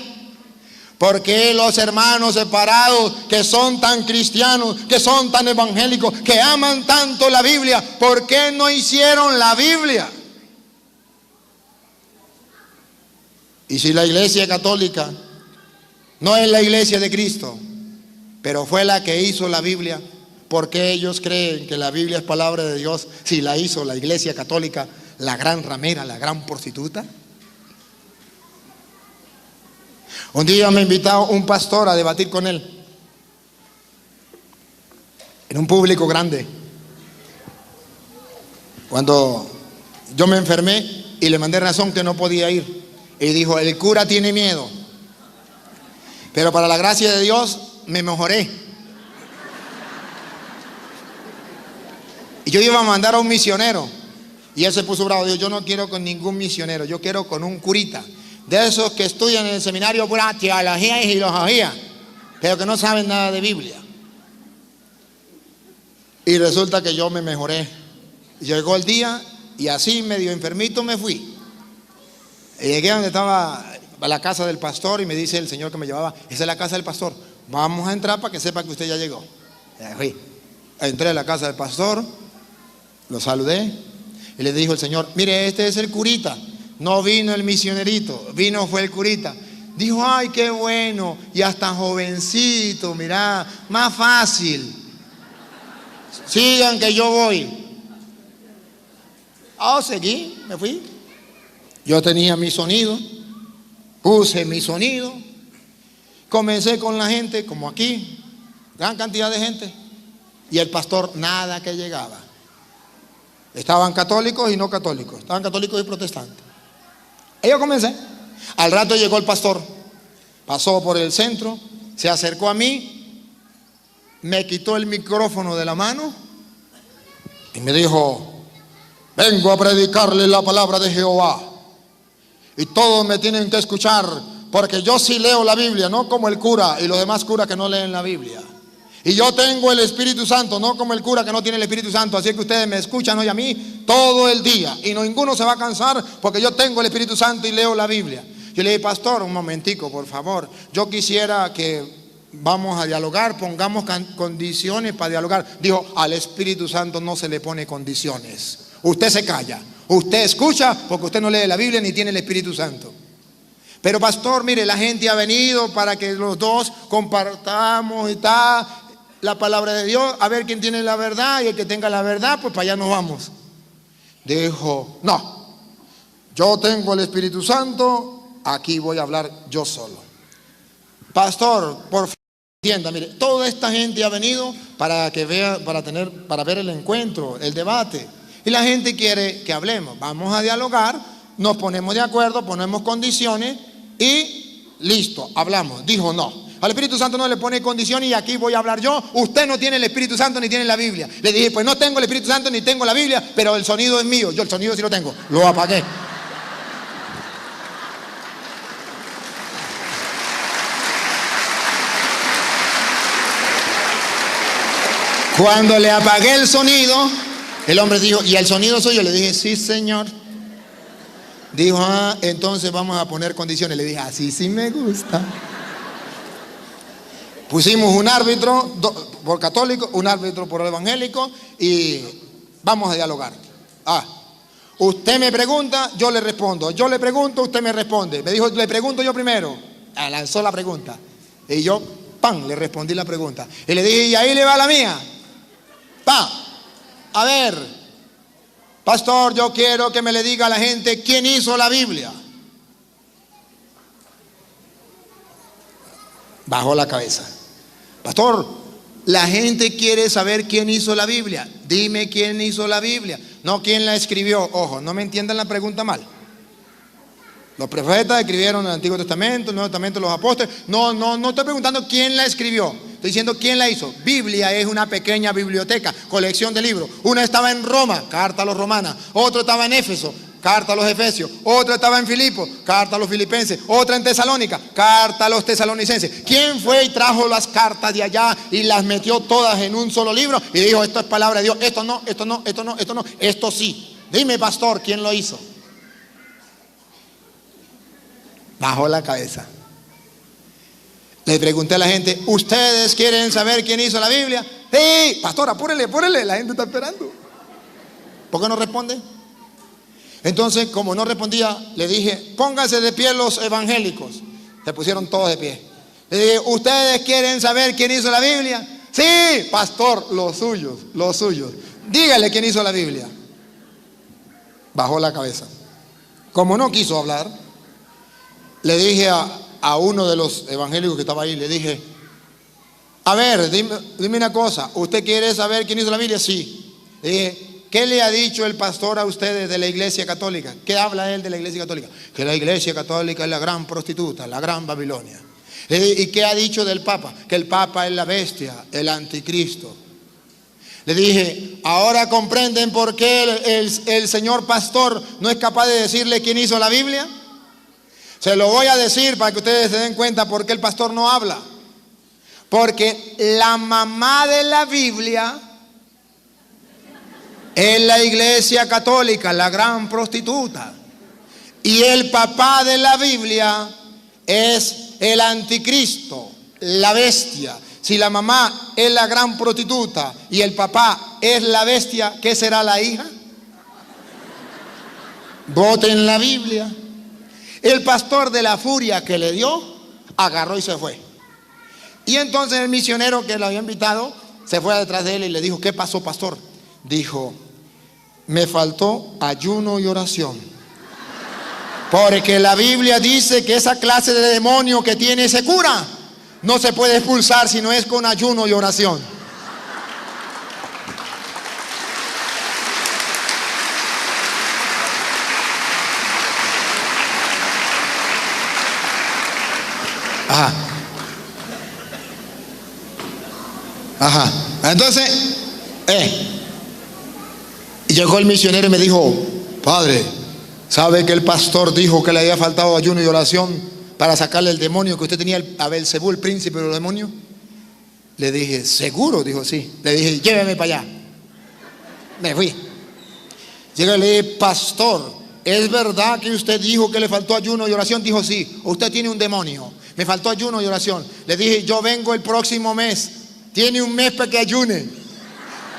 ¿Por qué los hermanos separados que son tan cristianos, que son tan evangélicos, que aman tanto la Biblia, por qué no hicieron la Biblia? Y si la Iglesia Católica no es la Iglesia de Cristo, pero fue la que hizo la Biblia, ¿por qué ellos creen que la Biblia es palabra de Dios si la hizo la Iglesia Católica, la gran ramera, la gran prostituta? Un día me invitó un pastor a debatir con él en un público grande. Cuando yo me enfermé y le mandé razón que no podía ir, y dijo, el cura tiene miedo, pero para la gracia de Dios me mejoré. Y yo iba a mandar a un misionero y él se puso bravo. Dijo, yo no quiero con ningún misionero, yo quiero con un curita, de esos que estudian en el seminario pura teología y filosofía, pero que no saben nada de Biblia. Y resulta que yo me mejoré. Llegó el día y así medio enfermito me fui. Y llegué donde estaba a la casa del pastor y me dice el señor que me llevaba, esa es la casa del pastor, vamos a entrar para que sepa que usted ya llegó. Fui. Entré a la casa del pastor, lo saludé y le dijo el señor, mire, este es el curita. No vino el misionerito, fue el curita. Dijo, ay, qué bueno, y hasta jovencito, mirá, más fácil. Sigan que yo voy. Seguí, me fui. Yo tenía mi sonido, puse mi sonido, comencé con la gente, como aquí, gran cantidad de gente, y el pastor nada que llegaba. Estaban católicos y no católicos, estaban católicos y protestantes. Y yo comencé. Al rato llegó el pastor, pasó por el centro, se acercó a mí, me quitó el micrófono de la mano y me dijo, vengo a predicarle la palabra de Jehová y todos me tienen que escuchar porque yo sí leo la Biblia, no como el cura y los demás curas que no leen la Biblia. Y yo tengo el Espíritu Santo, no como el cura que no tiene el Espíritu Santo. Así que ustedes me escuchan hoy a mí todo el día y ninguno se va a cansar porque yo tengo el Espíritu Santo y leo la Biblia. Yo le dije, pastor, un momentico, por favor. Yo quisiera que vamos a dialogar, pongamos condiciones para dialogar. Dijo, al Espíritu Santo no se le pone condiciones. Usted se calla, usted escucha porque usted no lee la Biblia ni tiene el Espíritu Santo. Pero pastor, mire, la gente ha venido para que los dos compartamos y tal la palabra de Dios, a ver quién tiene la verdad, y el que tenga la verdad, pues para allá nos vamos. Dijo, no, yo tengo el Espíritu Santo, aquí voy a hablar yo solo. Pastor, por favor, entienda, mire, toda esta gente ha venido para que vea, para ver el encuentro, el debate, y la gente quiere que hablemos. Vamos a dialogar, nos ponemos de acuerdo, ponemos condiciones y listo, hablamos. Dijo, no. Al Espíritu Santo no le pone condiciones y aquí voy a hablar yo. Usted no tiene el Espíritu Santo ni tiene la Biblia. Le dije, pues no tengo el Espíritu Santo ni tengo la Biblia, pero el sonido es mío. Yo el sonido sí lo tengo. Lo apagué. Cuando le apagué el sonido, el hombre dijo, ¿y el sonido suyo? Le dije, sí, señor. Dijo, entonces vamos a poner condiciones. Le dije, así sí me gusta. Pusimos un árbitro por católico, un árbitro por evangélico y vamos a dialogar. Usted me pregunta, yo le respondo. Yo le pregunto, usted me responde. Me dijo, le pregunto yo primero. Lanzó la pregunta. Y yo, le respondí la pregunta. Y le dije, y ahí le va la mía. A ver, pastor, yo quiero que me le diga a la gente quién hizo la Biblia. Bajó la cabeza. Pastor, la gente quiere saber quién hizo la Biblia. Dime quién hizo la Biblia, no quién la escribió. Ojo, no me entiendan la pregunta mal. Los profetas escribieron el Antiguo Testamento, el Nuevo Testamento, los apóstoles. No estoy preguntando quién la escribió. Estoy diciendo quién la hizo. Biblia es una pequeña biblioteca, colección de libros. Una estaba en Roma, carta a los romanos. Otro estaba en Éfeso, carta a los efesios. Otra estaba en Filipos, carta a los filipenses. Otra en Tesalónica, carta a los tesalonicenses. ¿Quién fue y trajo las cartas de allá y las metió todas en un solo libro? Y dijo, esto es palabra de Dios. Esto no, esto no, esto no, esto no, esto sí. Dime, pastor, ¿quién lo hizo? Bajó la cabeza. Le pregunté a la gente, ¿ustedes quieren saber quién hizo la Biblia? Sí, pastor, apúrele, la gente está esperando. ¿Por qué no responde? Entonces, como no respondía, le dije, pónganse de pie los evangélicos. Se pusieron todos de pie. Le dije, ¿ustedes quieren saber quién hizo la Biblia? Sí, pastor, los suyos. Dígale quién hizo la Biblia. Bajó la cabeza. Como no quiso hablar, le dije a uno de los evangélicos que estaba ahí, le dije, a ver, dime una cosa, ¿usted quiere saber quién hizo la Biblia? Sí. Le dije, ¿qué le ha dicho el pastor a ustedes de la Iglesia Católica? ¿Qué habla él de la Iglesia Católica? Que la Iglesia Católica es la gran prostituta, la gran Babilonia. Le dije, ¿y qué ha dicho del Papa? Que el Papa es la bestia, el anticristo. Le dije, ¿ahora comprenden por qué el señor pastor no es capaz de decirle quién hizo la Biblia? Se lo voy a decir para que ustedes se den cuenta por qué el pastor no habla. Porque la mamá de la Biblia es la Iglesia Católica, la gran prostituta. Y el papá de la Biblia es el anticristo, la bestia. Si la mamá es la gran prostituta y el papá es la bestia, ¿qué será la hija? Voten la Biblia. El pastor, de la furia que le dio, agarró y se fue. Y entonces el misionero que lo había invitado se fue detrás de él y le dijo, ¿qué pasó, pastor? Dijo, me faltó ayuno y oración. Porque la Biblia dice que esa clase de demonio que tiene se cura. No se puede expulsar si no es con ayuno y oración. Ajá. Entonces, llegó el misionero y me dijo, padre, ¿sabe que el pastor dijo que le había faltado ayuno y oración para sacarle el demonio que usted tenía a Belcebú, el príncipe de los demonios? Le dije, ¿seguro? Dijo, sí. Le dije, lléveme para allá. Me fui. Llegué y le dije, pastor, ¿es verdad que usted dijo que le faltó ayuno y oración? Dijo, sí. Usted tiene un demonio. Me faltó ayuno y oración. Le dije, yo vengo el próximo mes. Tiene un mes para que ayune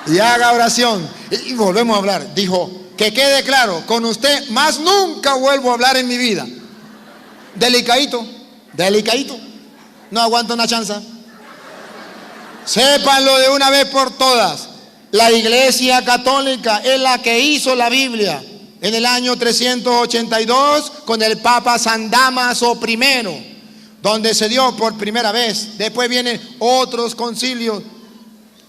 y haga oración. Y volvemos a hablar. Dijo, que quede claro, con usted más nunca vuelvo a hablar en mi vida. Delicadito. No aguanto una chanza. Sépanlo de una vez por todas. La Iglesia Católica es la que hizo la Biblia en el año 382 con el Papa San Dámaso I, donde se dio por primera vez. Después vienen otros concilios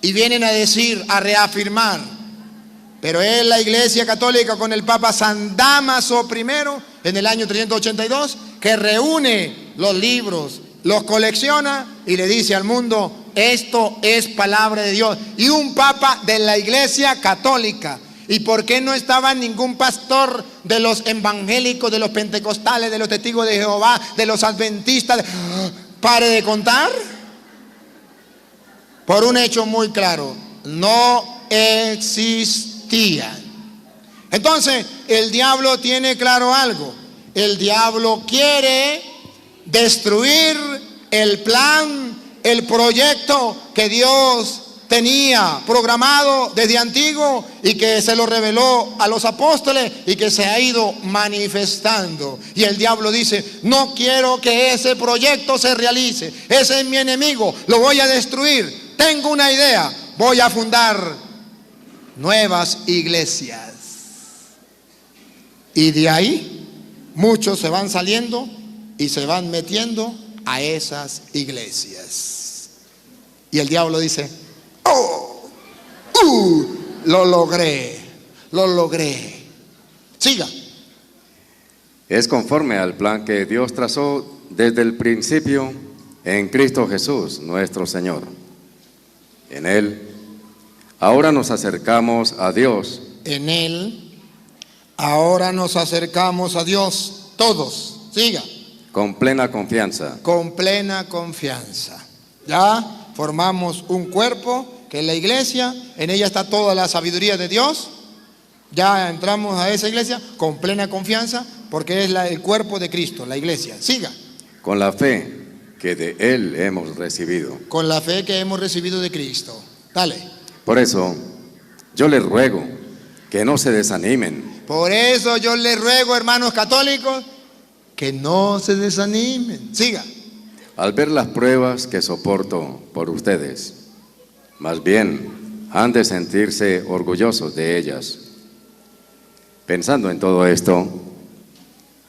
y vienen a decir, a reafirmar. Pero es la Iglesia Católica con el Papa San Dámaso I en el año 382 que reúne los libros, los colecciona y le dice al mundo, esto es palabra de Dios. Y un Papa de la Iglesia Católica. ¿Y por qué no estaba ningún pastor de los evangélicos, de los pentecostales, de los testigos de Jehová, de los adventistas? Pare de contar. Por un hecho muy claro, no existían. Entonces, el diablo tiene claro algo. El diablo quiere destruir el plan, el proyecto que Dios tenía programado desde antiguo y que se lo reveló a los apóstoles y que se ha ido manifestando. Y el diablo dice, no quiero que ese proyecto se realice. Ese es mi enemigo, lo voy a destruir. Tengo una idea, voy a fundar nuevas iglesias. Y de ahí muchos se van saliendo y se van metiendo a esas iglesias. Y el diablo dice, lo logré. Siga. Es conforme al plan que Dios trazó desde el principio en Cristo Jesús, nuestro Señor. En Él, ahora nos acercamos a Dios. En Él, ahora nos acercamos a Dios, todos. Siga. Con plena confianza. Con plena confianza. Ya formamos un cuerpo que es la iglesia, en ella está toda la sabiduría de Dios, Ya entramos a esa iglesia con plena confianza porque es el cuerpo de Cristo, la iglesia. Siga. Con la fe que de Él hemos recibido. Con la fe que hemos recibido de Cristo. Dale. Por eso, yo les ruego que no se desanimen. Por eso yo les ruego, hermanos católicos, que no se desanimen. Siga. Al ver las pruebas que soporto por ustedes, más bien han de sentirse orgullosos de ellas. Pensando en todo esto,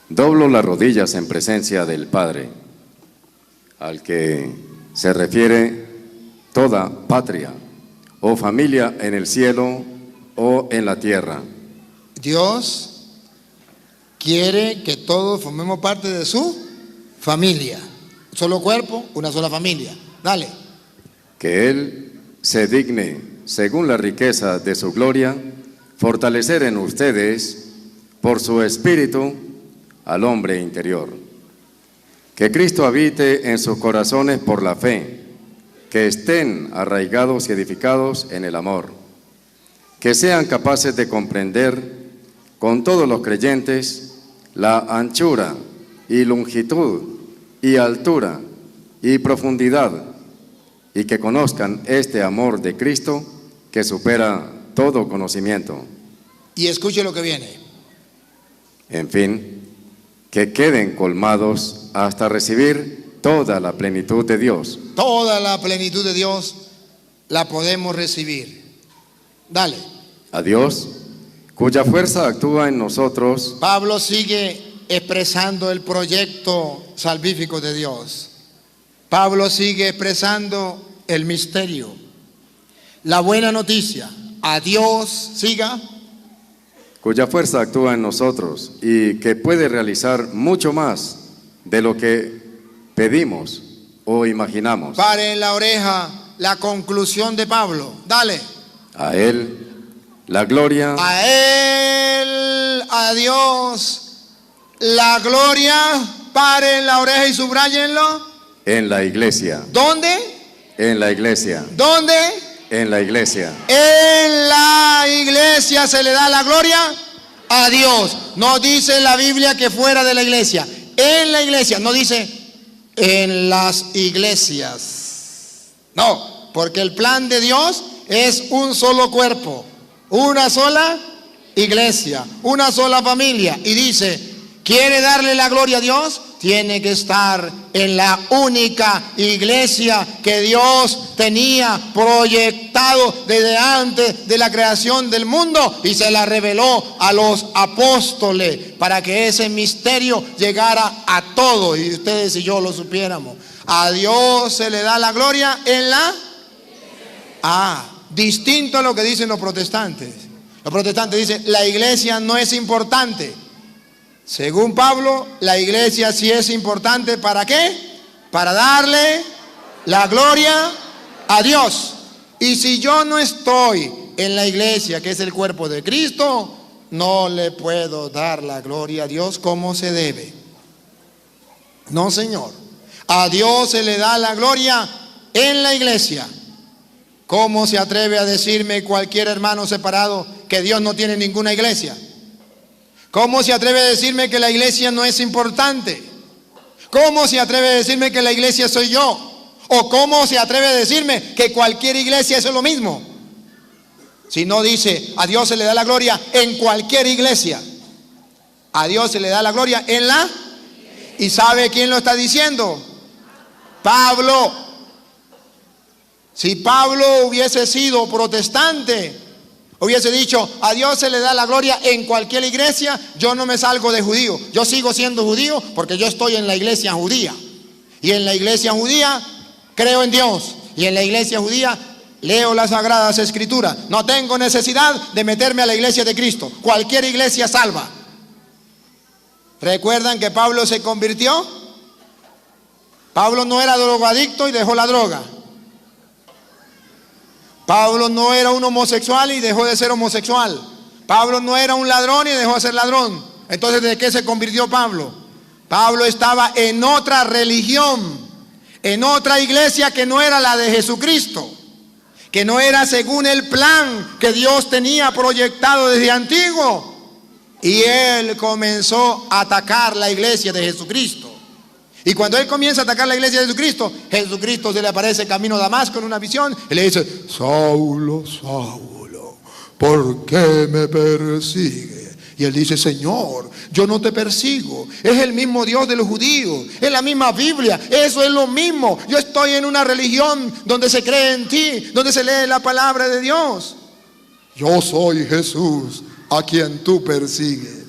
doblo las rodillas en presencia del Padre, al que se refiere toda patria o familia en el cielo o en la tierra. Dios quiere que todos formemos parte de su familia. Un solo cuerpo, una sola familia. Dale. Que Él se digne, según la riqueza de su gloria, fortalecer en ustedes, por su Espíritu, al hombre interior. Que Cristo habite en sus corazones por la fe, que estén arraigados y edificados en el amor, que sean capaces de comprender con todos los creyentes la anchura y longitud y altura y profundidad, y que conozcan este amor de Cristo que supera todo conocimiento. Y escuche lo que viene. En fin, que queden colmados hasta recibir toda la plenitud de Dios. Toda la plenitud de Dios la podemos recibir. Dale. A Dios, cuya fuerza actúa en nosotros. Pablo sigue expresando el proyecto salvífico de Dios. Pablo sigue expresando el misterio, la buena noticia. A Dios, siga. Cuya fuerza actúa en nosotros y que puede realizar mucho más de lo que pedimos o imaginamos. Pare en la oreja la conclusión de Pablo. Dale. A Él la gloria. A Él, a Dios, la gloria. Pare en la oreja y subrayenlo. En la iglesia. ¿Dónde? En la iglesia. ¿Dónde? En la iglesia. En la iglesia se le da la gloria a Dios. No dice la Biblia que fuera de la iglesia. En la iglesia. No dice en las iglesias. No, porque el plan de Dios es un solo cuerpo, una sola iglesia, una sola familia. Y dice, ¿quiere darle la gloria a Dios? Tiene que estar en la única iglesia que Dios tenía proyectado desde antes de la creación del mundo y se la reveló a los apóstoles para que ese misterio llegara a todos y ustedes y yo lo supiéramos. A Dios se le da la gloria en la... distinto a lo que dicen los protestantes. Los protestantes dicen, la iglesia no es importante. Según Pablo, la iglesia sí es importante. ¿Para qué? Para darle la gloria a Dios. Y si yo no estoy en la iglesia, que es el cuerpo de Cristo, no le puedo dar la gloria a Dios como se debe. No, señor. A Dios se le da la gloria en la iglesia. ¿Cómo se atreve a decirme cualquier hermano separado que Dios no tiene ninguna iglesia? ¿Cómo se atreve a decirme que la iglesia no es importante? ¿Cómo se atreve a decirme que la iglesia soy yo? ¿O cómo se atreve a decirme que cualquier iglesia es lo mismo? Si no dice, a Dios se le da la gloria en cualquier iglesia. A Dios se le da la gloria en la... ¿Y sabe quién lo está diciendo? Pablo. Si Pablo hubiese sido protestante, hubiese dicho, a Dios se le da la gloria en cualquier iglesia, yo no me salgo de judío. Yo sigo siendo judío porque yo estoy en la iglesia judía. Y en la iglesia judía creo en Dios. Y en la iglesia judía leo las Sagradas Escrituras. No tengo necesidad de meterme a la iglesia de Cristo. Cualquier iglesia salva. ¿Recuerdan que Pablo se convirtió? Pablo no era drogadicto y dejó la droga. Pablo no era un homosexual y dejó de ser homosexual. Pablo no era un ladrón y dejó de ser ladrón. Entonces, ¿de qué se convirtió Pablo? Pablo estaba en otra religión, en otra iglesia que no era la de Jesucristo. que no era según el plan que Dios tenía proyectado desde antiguo. Y él comenzó a atacar la iglesia de Jesucristo. Y cuando él comienza a atacar la iglesia de Jesucristo, Jesucristo se le aparece camino a Damasco en una visión y le dice: Saulo, Saulo, ¿por qué me persigue? Y él dice: Señor, yo no te persigo. Es el mismo Dios de los judíos, es la misma Biblia, eso es lo mismo. Yo estoy en una religión donde se cree en ti, donde se lee la palabra de Dios. Yo soy Jesús a quien tú persigues.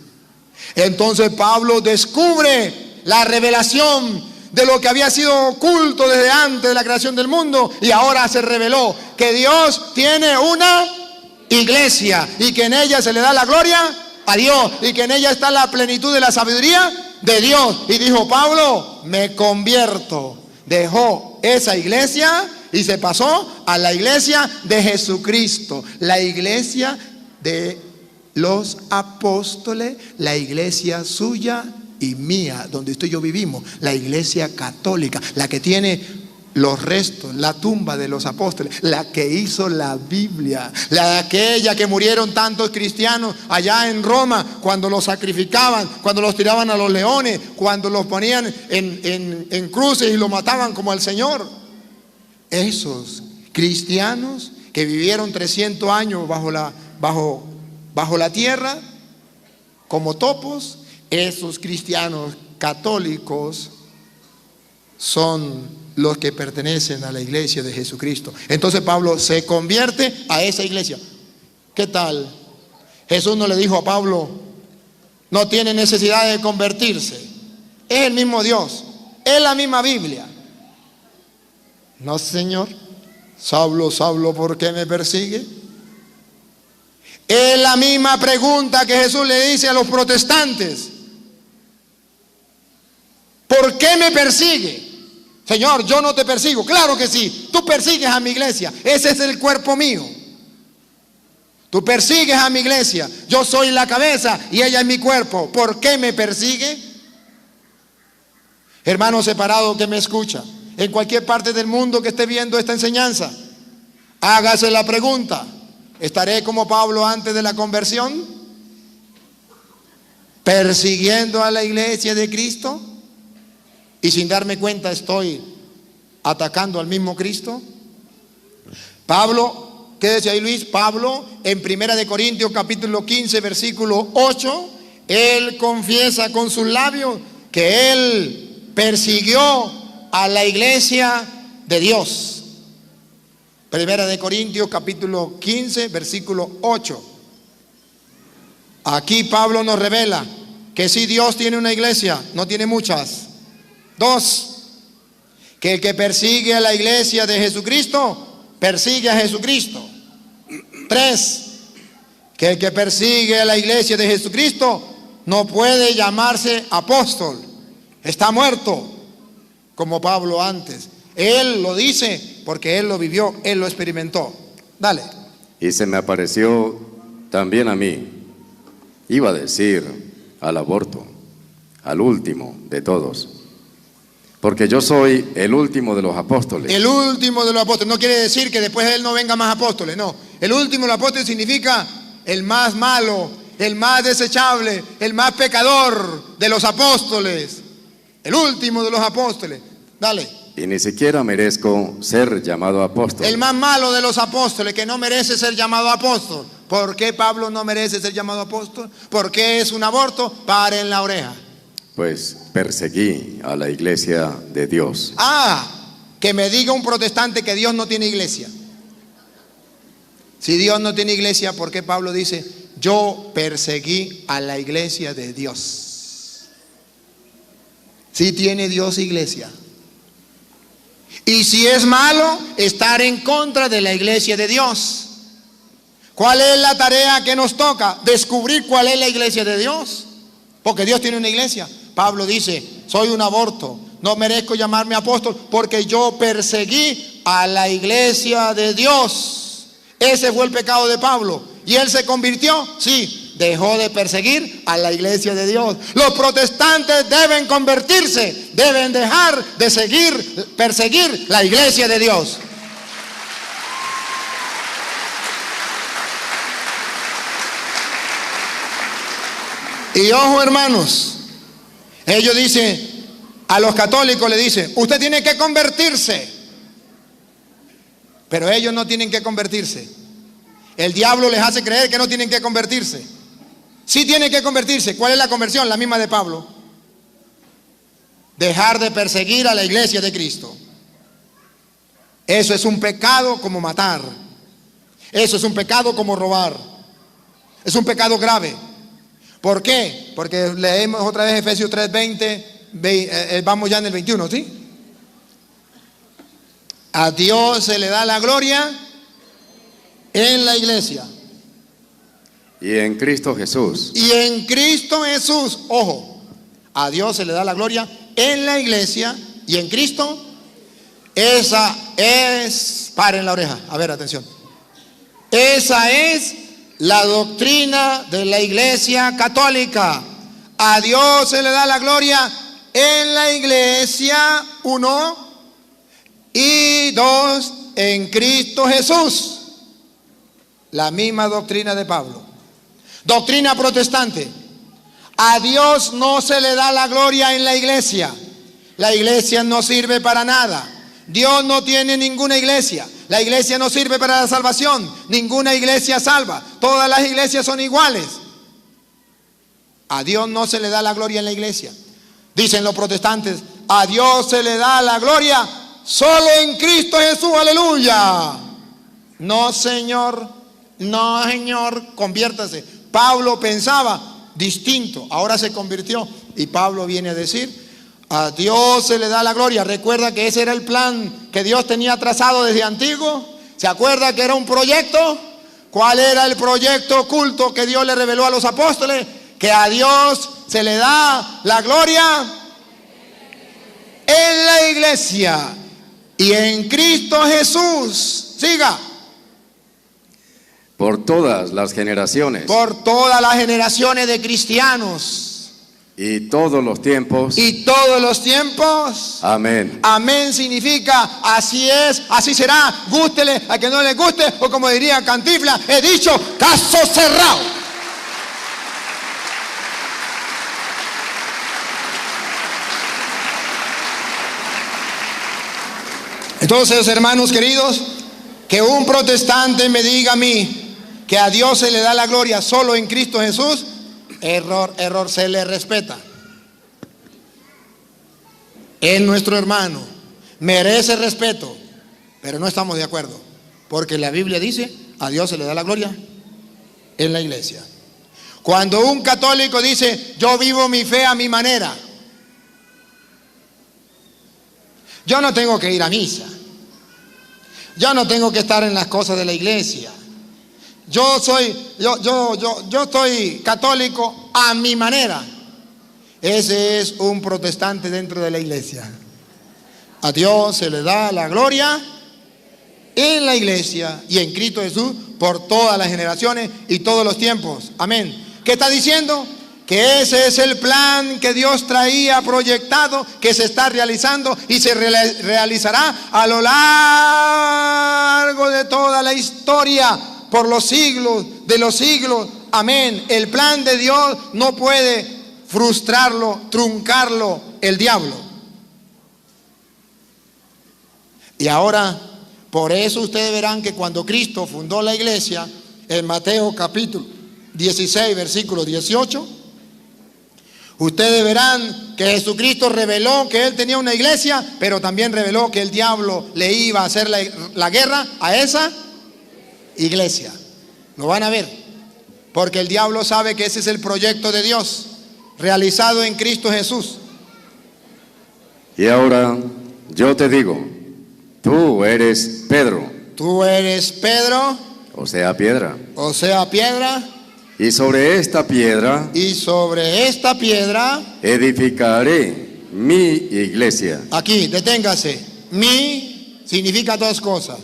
Entonces Pablo descubre la revelación de lo que había sido oculto desde antes de la creación del mundo, y ahora se reveló que Dios tiene una iglesia y que en ella se le da la gloria a Dios y que en ella está la plenitud de la sabiduría de Dios. Y dijo Pablo: me convierto. Dejó esa iglesia y se pasó a la iglesia de Jesucristo, la iglesia de los apóstoles, la iglesia suya y mía, donde usted y yo vivimos, la iglesia católica, la que tiene los restos, la tumba de los apóstoles, la que hizo la Biblia, la de aquella que murieron tantos cristianos allá en Roma, cuando los sacrificaban, cuando los tiraban a los leones, cuando los ponían en cruces y los mataban como al Señor. Esos cristianos que vivieron 300 años bajo la tierra como topos, esos cristianos católicos son los que pertenecen a la iglesia de Jesucristo. Entonces Pablo se convierte a esa iglesia. ¿Qué tal? Jesús no le dijo a Pablo: no tiene necesidad de convertirse, es el mismo Dios, es la misma Biblia. No, Señor. Saulo, Saulo, ¿por qué me persigue? Es la misma pregunta que Jesús le dice a los protestantes: ¿por qué me persigue? Señor, yo no te persigo. Claro que sí, tú persigues a mi iglesia, ese es el cuerpo mío. Tú persigues a mi iglesia, yo soy la cabeza y ella es mi cuerpo. ¿Por qué me persigue? Hermano separado que me escucha, en cualquier parte del mundo que esté viendo esta enseñanza, hágase la pregunta: ¿estaré como Pablo antes de la conversión? ¿Persiguiendo a la iglesia de Cristo? Y sin darme cuenta estoy atacando al mismo Cristo. Pablo, quédese ahí Luis, Pablo en 1 de Corintios capítulo 15 versículo 8, él confiesa con sus labios que él persiguió a la iglesia de Dios. 1 de Corintios capítulo 15 versículo 8. Aquí Pablo nos revela que si Dios tiene una iglesia, no tiene muchas. 2, que el que persigue a la iglesia de Jesucristo, persigue a Jesucristo. 3, que el que persigue a la iglesia de Jesucristo no puede llamarse apóstol, está muerto, como Pablo antes. Él lo dice porque él lo vivió, él lo experimentó. Dale. Y se me apareció también a mí, iba a decir al aborto, al último de todos. Porque yo soy el último de los apóstoles. El último de los apóstoles. No quiere decir que después de él no venga más apóstoles, no. El último de los apóstoles significa el más malo, el más desechable, el más pecador de los apóstoles. El último de los apóstoles. Dale. Y ni siquiera merezco ser llamado apóstol. El más malo de los apóstoles, que no merece ser llamado apóstol. ¿Por qué Pablo no merece ser llamado apóstol? ¿Por qué es un aborto? Paren la oreja. Pues perseguí a la iglesia de Dios. Que me diga un protestante que Dios no tiene iglesia. Si Dios no tiene iglesia, ¿por qué Pablo dice: yo perseguí a la iglesia de Dios? Si tiene Dios iglesia. Y si es malo estar en contra de la iglesia de Dios. ¿Cuál es la tarea que nos toca? Descubrir cuál es la iglesia de Dios. Porque Dios tiene una iglesia. Pablo dice: soy un aborto, no merezco llamarme apóstol porque yo perseguí a la iglesia de Dios. Ese fue el pecado de Pablo. ¿Y él se convirtió? Sí, dejó de perseguir a la iglesia de Dios. Los protestantes deben convertirse, deben dejar de perseguir la iglesia de Dios. Y ojo, hermanos, ellos dicen, a los católicos le dicen, usted tiene que convertirse. Pero ellos no tienen que convertirse. El diablo les hace creer que no tienen que convertirse. Sí tienen que convertirse. ¿Cuál es la conversión? La misma de Pablo. Dejar de perseguir a la iglesia de Cristo. Eso es un pecado como matar. Eso es un pecado como robar. Es un pecado grave. ¿Por qué? Porque leemos otra vez Efesios 3:20, vamos ya en el 21, ¿sí? A Dios se le da la gloria en la iglesia. Y en Cristo Jesús. Y en Cristo Jesús, ojo, a Dios se le da la gloria en la iglesia y en Cristo. Esa es, paren la oreja, a ver, atención. Esa es la doctrina de la iglesia católica. A Dios se le da la gloria en la iglesia, 1, y 2, en Cristo Jesús. La misma doctrina de Pablo. Doctrina protestante. A Dios no se le da la gloria en la iglesia. La iglesia no sirve para nada. Dios no tiene ninguna iglesia. La iglesia no sirve para la salvación. Ninguna iglesia salva. Todas las iglesias son iguales. A Dios no se le da la gloria en la iglesia. Dicen los protestantes, a Dios se le da la gloria solo en Cristo Jesús, aleluya. No, señor, no, señor, conviértase. Pablo pensaba distinto, ahora se convirtió. Y Pablo viene a decir, a Dios se le da la gloria. Recuerda que ese era el plan que Dios tenía trazado desde antiguo. ¿Se acuerda que era un proyecto? ¿Cuál era el proyecto oculto que Dios le reveló a los apóstoles? Que a Dios se le da la gloria en la iglesia y en Cristo Jesús. Siga. Por todas las generaciones. Por todas las generaciones de cristianos. Y todos los tiempos. Y todos los tiempos. Amén. Amén significa así es, así será. Gústele a que no le guste, o como diría Cantinflas, he dicho, caso cerrado. Entonces, hermanos queridos, que un protestante me diga a mí que a Dios se le da la gloria solo en Cristo Jesús, error, se le respeta. Es nuestro hermano, merece respeto, pero no estamos de acuerdo, porque la Biblia dice, a Dios se le da la gloria en la iglesia. Cuando un católico dice, yo vivo mi fe a mi manera, yo no tengo que ir a misa, yo no tengo que estar en las cosas de la iglesia, yo soy católico a mi manera. Ese es un protestante dentro de la iglesia. A Dios se le da la gloria en la iglesia y en Cristo Jesús por todas las generaciones y todos los tiempos. Amén. ¿Qué está diciendo? Que ese es el plan que Dios traía proyectado, que se está realizando y se realizará a lo largo de toda la historia, por los siglos de los siglos. Amén. El plan de Dios no puede frustrarlo, truncarlo el diablo. Y ahora, por eso ustedes verán que cuando Cristo fundó la iglesia, en Mateo capítulo 16, versículo 18, ustedes verán que Jesucristo reveló que Él tenía una iglesia, pero también reveló que el diablo le iba a hacer la guerra a esa iglesia. Lo van a ver, porque el diablo sabe que ese es el proyecto de Dios realizado en Cristo Jesús. Y ahora yo te digo, tú eres Pedro. Tú eres Pedro, o sea piedra. O sea piedra. Y sobre esta piedra. Y sobre esta piedra. Edificaré mi iglesia. Aquí, deténgase. Mi significa dos cosas.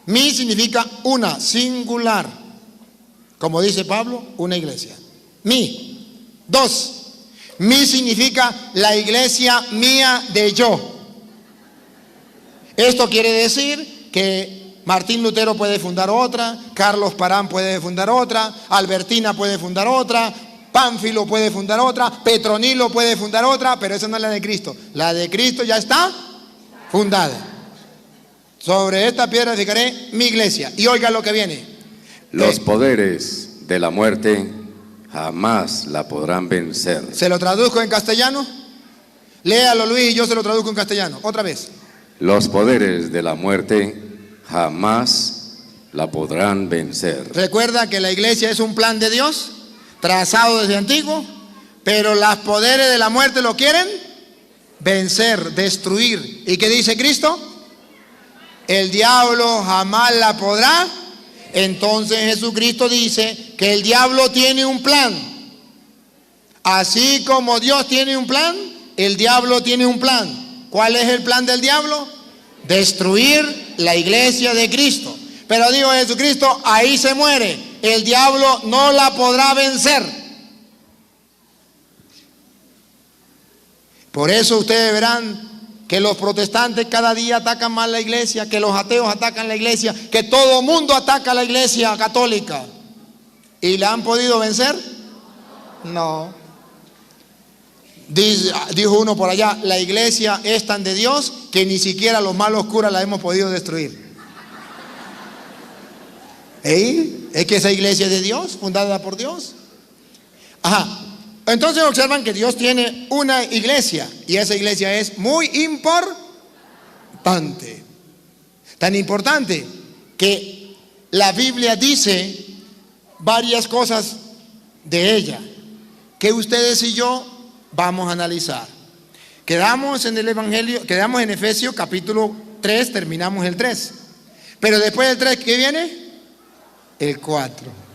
Mi significa una, singular. Como dice Pablo, una iglesia. Mi. Dos. Mi significa la iglesia mía de yo. Esto quiere decir que Martín Lutero puede fundar otra, Carlos Parán puede fundar otra, Albertina puede fundar otra, Pánfilo puede fundar otra, Petronilo puede fundar otra, pero esa no es la de Cristo. La de Cristo ya está fundada. Sobre esta piedra edificaré mi iglesia. Y oiga lo que viene. Los poderes de la muerte jamás la podrán vencer. ¿Se lo traduzco en castellano? Léalo, Luis, y yo se lo traduzco en castellano. Otra vez. Los poderes de la muerte jamás la podrán vencer. Recuerda que la iglesia es un plan de Dios, trazado desde antiguo, pero los poderes de la muerte lo quieren vencer, destruir. ¿Y qué dice Cristo? El diablo jamás la podrá. Entonces Jesucristo dice que el diablo tiene un plan. Así como Dios tiene un plan, el diablo tiene un plan. ¿Cuál es el plan del diablo? Destruir la iglesia de Cristo. Pero dijo Jesucristo, ahí se muere. El diablo no la podrá vencer. Por eso ustedes verán que los protestantes cada día atacan más la iglesia, que los ateos atacan la iglesia, que todo mundo ataca a la iglesia católica. ¿Y la han podido vencer? No. Dijo uno por allá, la iglesia es tan de Dios que ni siquiera los malos curas la hemos podido destruir. Es que esa iglesia es de Dios, fundada por Dios. Ajá. Entonces observan que Dios tiene una iglesia y esa iglesia es muy importante. Tan importante que la Biblia dice varias cosas de ella que ustedes y yo vamos a analizar. Quedamos en el Evangelio, quedamos en Efesios capítulo 3, terminamos el 3. Pero después del 3, ¿qué viene? El 4.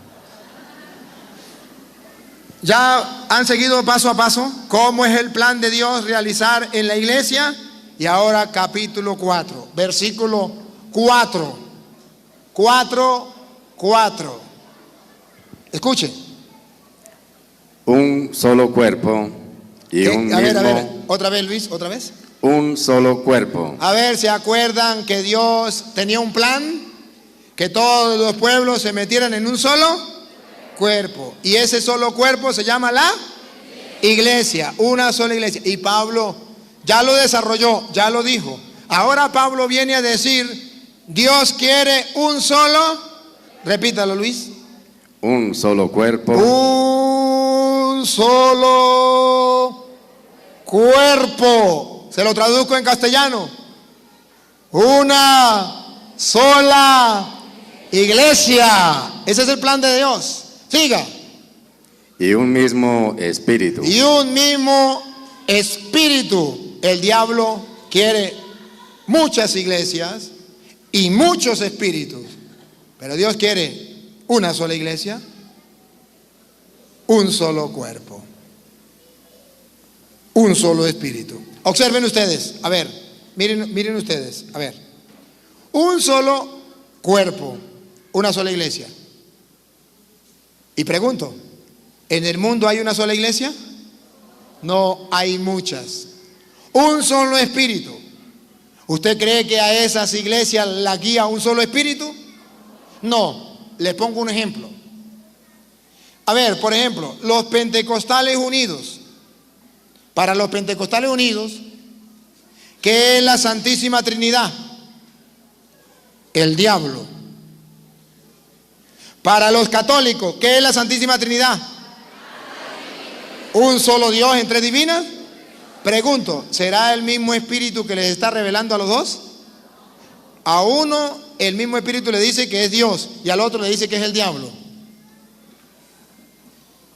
Ya han seguido paso a paso cómo es el plan de Dios realizar en la iglesia. Y ahora capítulo 4, versículo 4. 4. Escuchen. Un solo cuerpo y un mismo... A ver, otra vez Luis, otra vez. Un solo cuerpo. A ver, ¿se acuerdan que Dios tenía un plan? Que todos los pueblos se metieran en un solo cuerpo. Y ese solo cuerpo se llama la iglesia, una sola iglesia. Y Pablo ya lo desarrolló, ya lo dijo. Ahora Pablo viene a decir, Dios quiere un solo, repítalo Luis. Un solo cuerpo. Un solo cuerpo. Se lo traduzco en castellano. Una sola iglesia. Ese es el plan de Dios. Siga. Y un mismo espíritu. Y un mismo espíritu. El diablo quiere muchas iglesias y muchos espíritus. Pero Dios quiere una sola iglesia, un solo cuerpo, un solo espíritu. Observen ustedes, a ver, miren ustedes, a ver. Un solo cuerpo, una sola iglesia. Y pregunto, ¿en el mundo hay una sola iglesia? No, hay muchas. Un solo espíritu. ¿Usted cree que a esas iglesias la guía un solo espíritu? No, les pongo un ejemplo. A ver, por ejemplo, los pentecostales unidos. Para los pentecostales unidos, ¿qué es la Santísima Trinidad? El diablo. Para los católicos, ¿qué es la Santísima Trinidad? ¿Un solo Dios en tres divinas? Pregunto, ¿será el mismo espíritu que les está revelando a los dos? A uno el mismo espíritu le dice que es Dios y al otro le dice que es el diablo.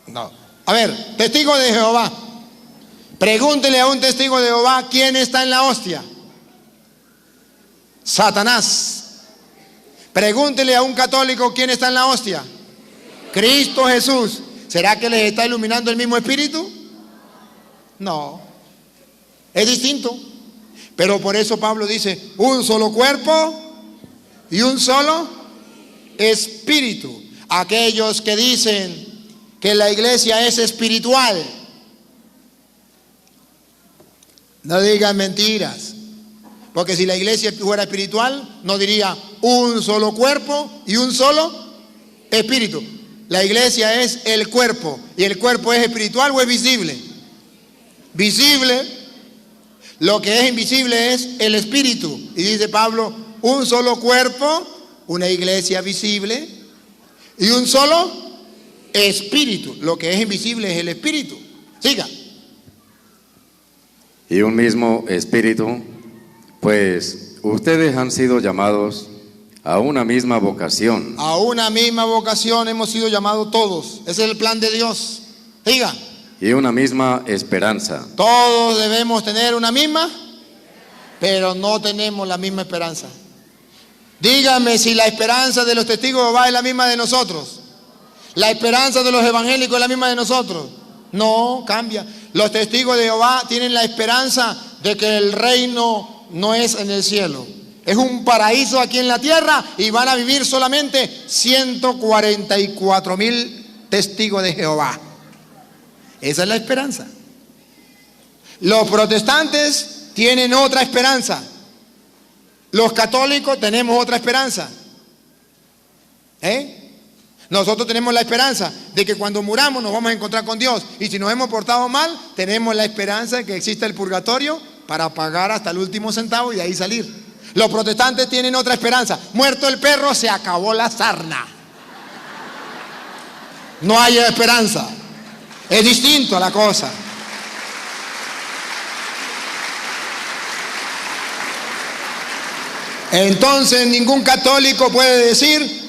No. A ver, testigo de Jehová. Pregúntele a un testigo de Jehová quién está en la hostia. Satanás. Pregúntele a un católico quién está en la hostia. Cristo Jesús. ¿Será que les está iluminando el mismo espíritu? No. Es distinto. Pero por eso Pablo dice, un solo cuerpo y un solo espíritu. Aquellos que dicen que la iglesia es espiritual, no digan mentiras. Porque si la iglesia fuera espiritual, no diría un solo cuerpo y un solo espíritu. La iglesia es el cuerpo. ¿Y el cuerpo es espiritual o es visible? Visible. Lo que es invisible es el espíritu. Y dice Pablo, un solo cuerpo, una iglesia visible y un solo espíritu. Lo que es invisible es el espíritu. Siga. Y un mismo espíritu, pues ustedes han sido llamados a una misma vocación. A una misma vocación hemos sido llamados todos. Ese es el plan de Dios. Siga. Y una misma esperanza. Todos debemos tener una misma, pero no tenemos la misma esperanza. Dígame si la esperanza de los testigos de Jehová es la misma de nosotros. La esperanza de los evangélicos es la misma de nosotros. No, cambia. Los testigos de Jehová tienen la esperanza de que el reino no es en el cielo. Es un paraíso aquí en la tierra y van a vivir solamente 144,000 testigos de Jehová. Esa es la esperanza. Los protestantes tienen otra esperanza. Los católicos tenemos otra esperanza. Nosotros tenemos la esperanza de que cuando muramos nos vamos a encontrar con Dios. Y si nos hemos portado mal, tenemos la esperanza de que exista el purgatorio para pagar hasta el último centavo y ahí salir. Los protestantes tienen otra esperanza. Muerto el perro, se acabó la sarna. No hay esperanza. Es distinto a la cosa. Entonces ningún católico puede decir,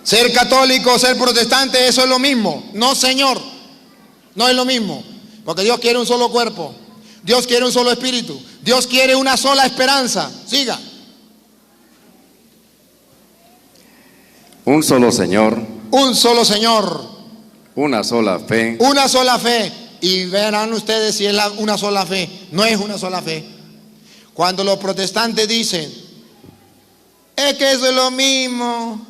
ser católico o ser protestante, eso es lo mismo. No, señor, no es lo mismo. Porque Dios quiere un solo cuerpo. Dios quiere un solo espíritu. Dios quiere una sola esperanza. Siga. Un solo Señor. Un solo Señor. Una sola fe. Una sola fe. Y verán ustedes si es una sola fe. No es una sola fe. Cuando los protestantes dicen, es que eso es lo mismo,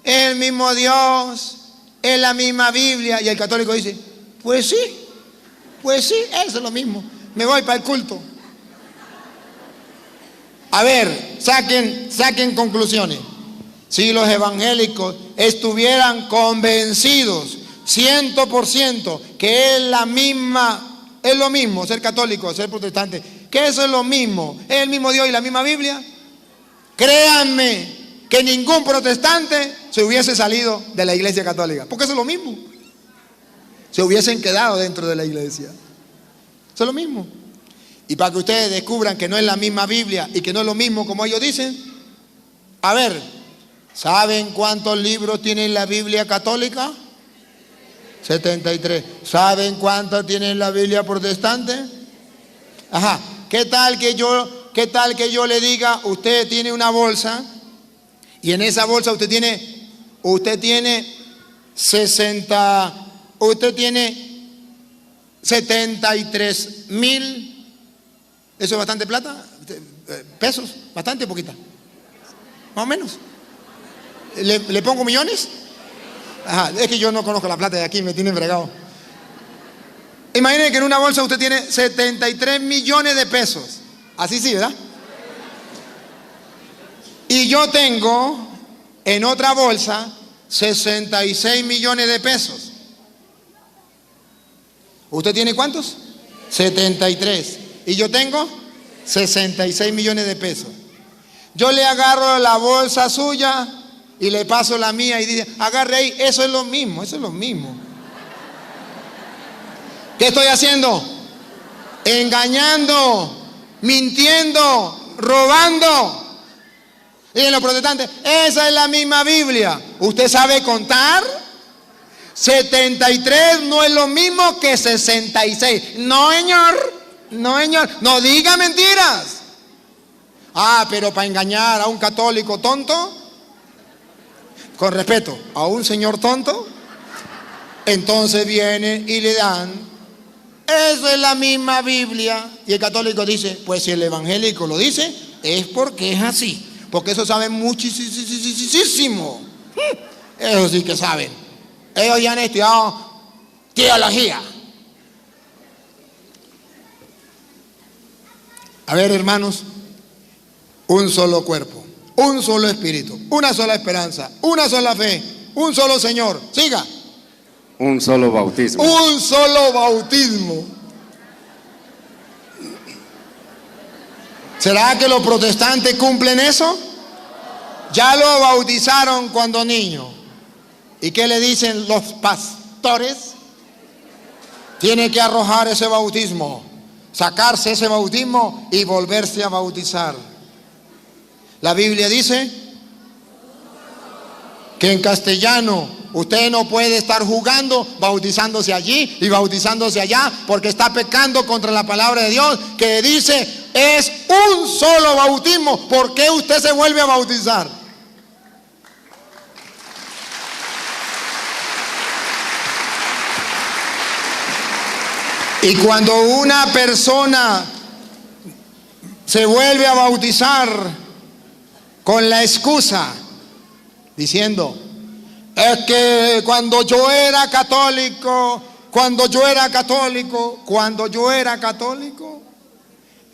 es el mismo Dios, es la misma Biblia. Y el católico dice, pues sí, eso es lo mismo. Me voy para el culto. A ver, saquen conclusiones. Si los evangélicos estuvieran convencidos 100% que es lo mismo ser católico, ser protestante, que eso es lo mismo, es el mismo Dios y la misma Biblia, créanme que ningún protestante se hubiese salido de la iglesia católica, porque eso es lo mismo. Se hubiesen quedado dentro de la iglesia. Eso es lo mismo. Y para que ustedes descubran que no es la misma Biblia y que no es lo mismo como ellos dicen, a ver, ¿saben cuántos libros tiene la Biblia católica? 73. ¿Saben cuántos tiene la Biblia protestante? Ajá. ¿Qué tal que yo le diga, usted tiene una bolsa y en esa bolsa usted tiene 73,000, eso es bastante plata, pesos, bastante poquita, más o menos. ¿Le pongo millones? Ajá, es que yo no conozco la plata de aquí, me tienen fregado. Imaginen que en una bolsa usted tiene 73 millones de pesos. Así sí, ¿verdad? Y yo tengo en otra bolsa 66 millones de pesos. ¿Usted tiene cuántos? 73. Y yo tengo 66 millones de pesos. Yo le agarro la bolsa suya y le paso la mía y dice, agarre ahí, eso es lo mismo. ¿Qué estoy haciendo? Engañando, mintiendo, robando. Y los protestantes, esa es la misma Biblia. ¿Usted sabe contar? 73 no es lo mismo que 66. No, señor. No diga mentiras. Ah, pero para engañar a un católico tonto, con respeto, a un señor tonto, entonces viene y le dan, eso es la misma Biblia. Y el católico dice, pues si el evangélico lo dice, es porque es así. Porque eso saben muchísimo. Eso sí que saben. Ellos ya han estudiado teología. A ver, hermanos, un solo cuerpo, un solo espíritu, una sola esperanza, una sola fe, un solo Señor. Siga. Un solo bautismo. Un solo bautismo. ¿Será que los protestantes cumplen eso? Ya lo bautizaron cuando niño. ¿Y qué le dicen los pastores? Tiene que arrojar ese bautismo, sacarse ese bautismo y volverse a bautizar. La Biblia dice que en castellano usted no puede estar jugando, bautizándose allí y bautizándose allá, porque está pecando contra la palabra de Dios, que dice es un solo bautismo. ¿Por qué usted se vuelve a bautizar? Y cuando una persona se vuelve a bautizar con la excusa diciendo, es que cuando yo era católico,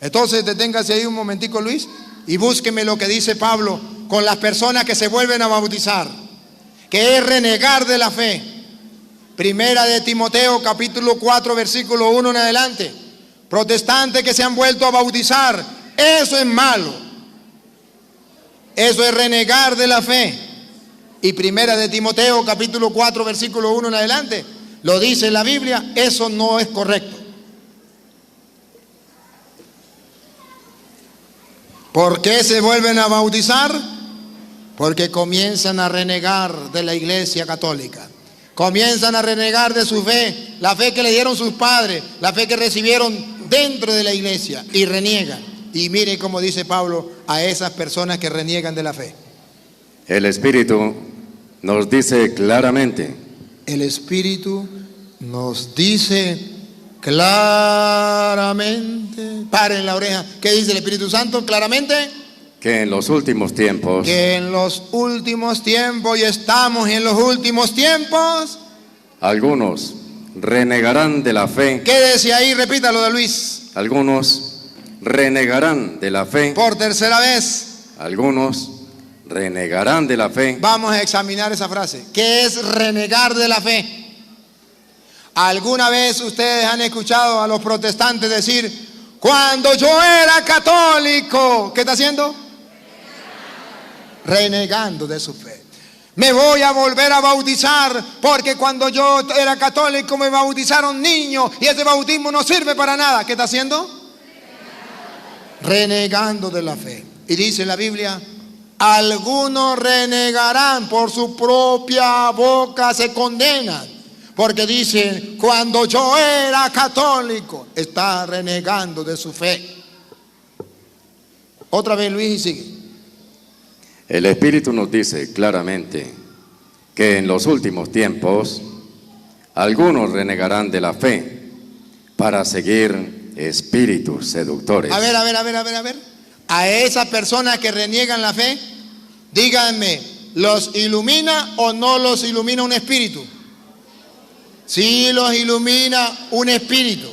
entonces deténgase ahí un momentico, Luis, y búsqueme lo que dice Pablo con las personas que se vuelven a bautizar, que es renegar de la fe. Primera de Timoteo, capítulo 4, versículo 1 en adelante. Protestantes que se han vuelto a bautizar, eso es malo. Eso es renegar de la fe. Y Primera de Timoteo, capítulo 4, versículo 1 en adelante, lo dice la Biblia, eso no es correcto. ¿Por qué se vuelven a bautizar? Porque comienzan a renegar de la Iglesia Católica. Comienzan a renegar de su fe, la fe que le dieron sus padres, la fe que recibieron dentro de la iglesia, y reniegan. Y mire cómo dice Pablo a esas personas que reniegan de la fe. El Espíritu nos dice claramente. El Espíritu nos dice claramente. Paren la oreja. ¿Qué dice el Espíritu Santo? Claramente. Que en los últimos tiempos. Que en los últimos tiempos, y estamos en los últimos tiempos. Algunos renegarán de la fe. Quédese ahí, repítalo de Luis. Algunos renegarán de la fe. Por tercera vez. Algunos renegarán de la fe. Vamos a examinar esa frase. ¿Qué es renegar de la fe? ¿Alguna vez ustedes han escuchado a los protestantes decir, cuando yo era católico, ¿qué está haciendo? Renegando de su fe. Me voy a volver a bautizar porque cuando yo era católico me bautizaron niños y ese bautismo no sirve para nada. ¿Qué está haciendo? Renegando de la fe. Y dice la Biblia, algunos renegarán, por su propia boca se condenan, porque dicen, cuando yo era católico, está renegando de su fe. Otra vez, Luis, y sigue. El Espíritu nos dice claramente que en los últimos tiempos algunos renegarán de la fe para seguir espíritus seductores. A ver. A esas personas que reniegan la fe, díganme, ¿los ilumina o no los ilumina un espíritu? Sí, los ilumina un espíritu.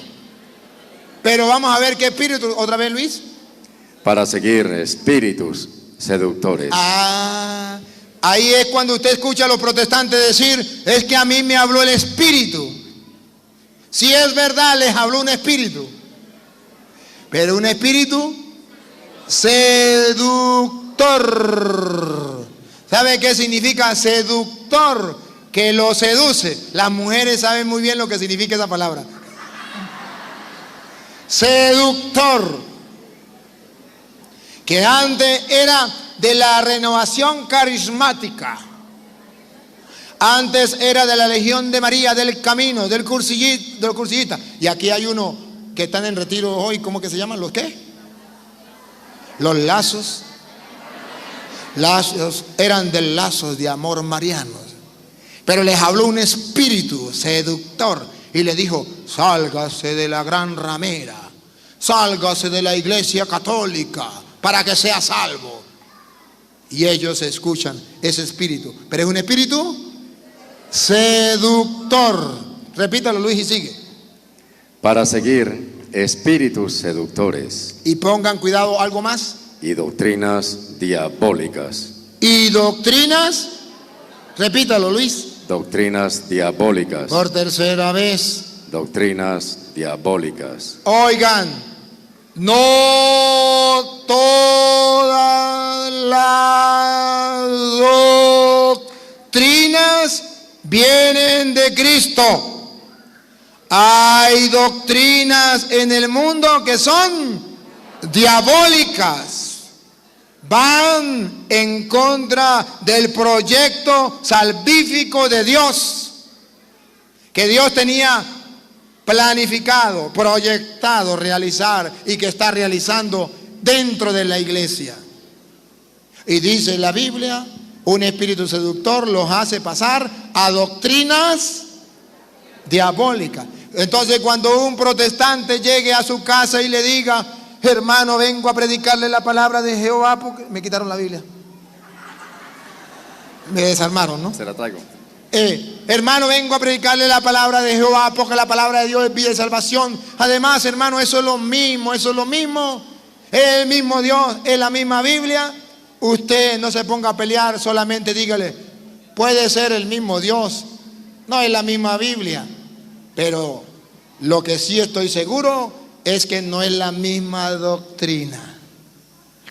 Pero vamos a ver qué espíritu. Otra vez, Luis. Para seguir espíritus seductores. Ahí es cuando usted escucha a los protestantes decir, es que a mí me habló el Espíritu. Si es verdad, les habló un espíritu, pero un espíritu seductor. ¿Sabe qué significa seductor? Que lo seduce. Las mujeres saben muy bien lo que significa esa palabra. Seductor. Que antes era de la renovación carismática. Antes era de la Legión de María, del Camino, del Cursillita. Y aquí hay uno que están en retiro hoy, ¿cómo que se llaman? ¿Los qué? Los lazos. Lazos eran de lazos de amor marianos. Pero les habló un espíritu seductor y le dijo, sálgase de la gran ramera, sálgase de la iglesia católica para que sea salvo. Y ellos escuchan ese espíritu, pero es un espíritu seductor. Repítalo, Luis, y sigue. Para seguir espíritus seductores. Y pongan cuidado, algo más. Y doctrinas diabólicas. Y doctrinas Repítalo, Luis. Doctrinas diabólicas. Por tercera vez. Doctrinas diabólicas. Oigan, no todas las doctrinas vienen de Cristo. Hay doctrinas en el mundo que son diabólicas. Van en contra del proyecto salvífico de Dios, que Dios tenía planificado, proyectado realizar y que está realizando dentro de la iglesia. Y dice la Biblia, un espíritu seductor los hace pasar a doctrinas diabólicas. Entonces, cuando un protestante llegue a su casa y le diga: hermano, vengo a predicarle la palabra de Jehová, porque me quitaron la Biblia, me desarmaron, ¿no? Se la traigo. Hermano, vengo a predicarle la palabra de Jehová, porque la palabra de Dios es vida y salvación. Además, hermano, eso es lo mismo, es el mismo Dios, es la misma Biblia. Usted no se ponga a pelear, solamente dígale: puede ser el mismo Dios, no es la misma Biblia, pero lo que sí estoy seguro es que no es la misma doctrina.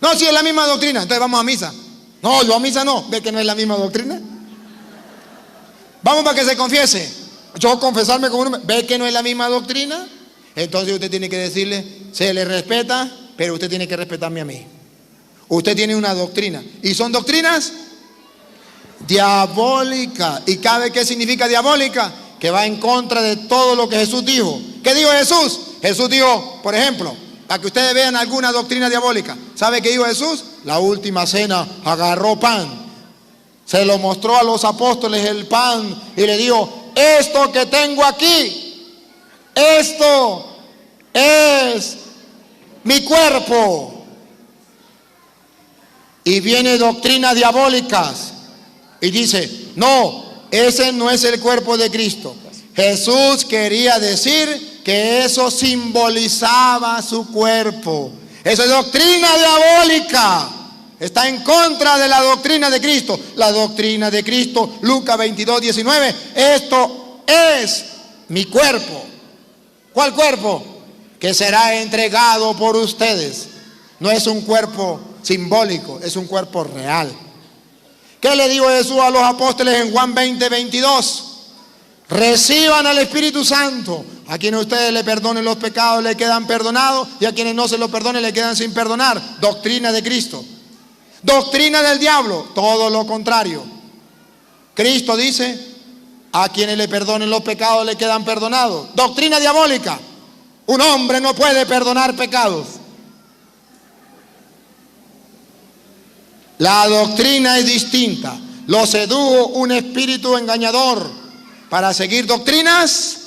No, sí es la misma doctrina, entonces vamos a misa. No, yo a misa no, ve que no es la misma doctrina. Vamos para que se confiese. Yo confesarme con uno, ve que no es la misma doctrina. Entonces usted tiene que decirle: se le respeta, pero usted tiene que respetarme a mí. Usted tiene una doctrina, y son doctrinas diabólicas. ¿Y sabe qué significa diabólica? Que va en contra de todo lo que Jesús dijo. ¿Qué dijo Jesús? Jesús dijo, por ejemplo, para que ustedes vean alguna doctrina diabólica. ¿Sabe qué dijo Jesús? La última cena, agarró pan, se lo mostró a los apóstoles el pan y le dijo: esto que tengo aquí, esto es mi cuerpo. Y viene doctrinas diabólicas y dice: no, ese no es el cuerpo de Cristo. Jesús quería decir que eso simbolizaba su cuerpo. Esa es doctrina diabólica. Está en contra de la doctrina de Cristo. La doctrina de Cristo, Lucas 22:19. Esto es mi cuerpo. ¿Cuál cuerpo? Que será entregado por ustedes. No es un cuerpo simbólico, es un cuerpo real. ¿Qué le dijo Jesús a los apóstoles en Juan 20:22? Reciban al Espíritu Santo. A quienes ustedes le perdonen los pecados le quedan perdonados, y a quienes no se los perdonen le quedan sin perdonar. Doctrina de Cristo. Doctrina del diablo, todo lo contrario. Cristo dice: a quienes le perdonen los pecados le quedan perdonados. Doctrina diabólica: un hombre no puede perdonar pecados. La doctrina es distinta. Lo sedujo un espíritu engañador para seguir doctrinas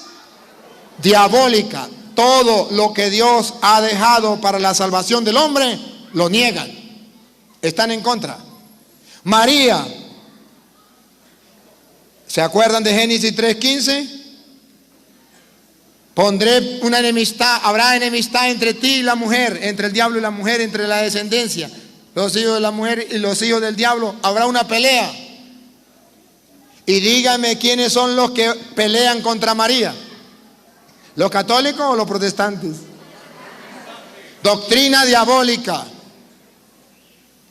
diabólicas. Todo lo que Dios ha dejado para la salvación del hombre lo niegan, están en contra. María, ¿se acuerdan de Génesis 3:15? Pondré una enemistad, habrá enemistad entre ti y la mujer, entre el diablo y la mujer, entre la descendencia, los hijos de la mujer y los hijos del diablo. Habrá una pelea. Y dígame, ¿quiénes son los que pelean contra María? ¿Los católicos o los protestantes? Doctrina diabólica.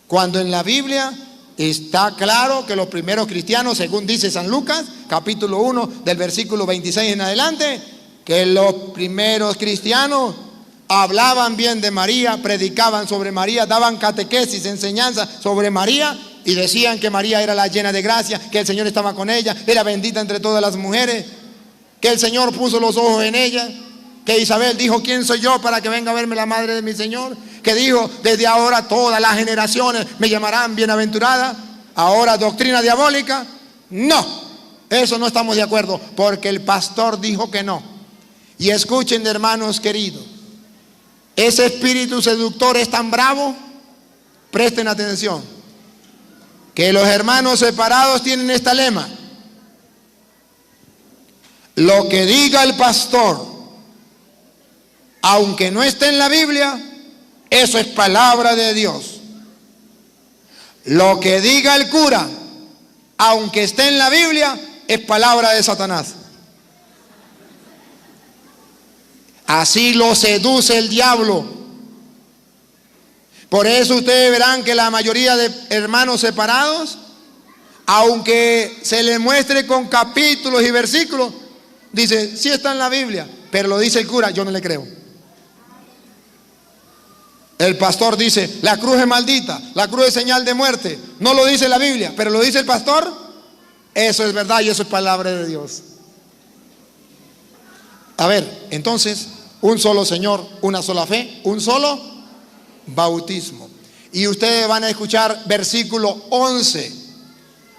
Cuando en la Biblia está claro que los primeros cristianos, según dice San Lucas, capítulo 1, del versículo 26 en adelante, que los primeros cristianos hablaban bien de María, predicaban sobre María, daban catequesis, enseñanza sobre María, y decían que María era la llena de gracia, que el Señor estaba con ella, era bendita entre todas las mujeres, que el Señor puso los ojos en ella, que Isabel dijo: ¿quién soy yo para que venga a verme la madre de mi Señor? Que dijo: desde ahora todas las generaciones me llamarán bienaventurada. Ahora, doctrina diabólica, no, eso no estamos de acuerdo, porque el pastor dijo que no. Y escuchen, hermanos queridos, ese espíritu seductor es tan bravo, presten atención, que los hermanos separados tienen esta lema: lo que diga el pastor, aunque no esté en la Biblia, eso es palabra de Dios. Lo que diga el cura, aunque esté en la Biblia, es palabra de Satanás. Así lo seduce el diablo. Por eso ustedes verán que la mayoría de hermanos separados, aunque se les muestre con capítulos y versículos, dice, sí está en la Biblia, pero lo dice el cura, yo no le creo. El pastor dice, la cruz es maldita, la cruz es señal de muerte. No lo dice la Biblia, pero lo dice el pastor. Eso es verdad y eso es palabra de Dios. A ver, entonces, un solo Señor, una sola fe, un solo bautismo. Y ustedes van a escuchar versículo 11.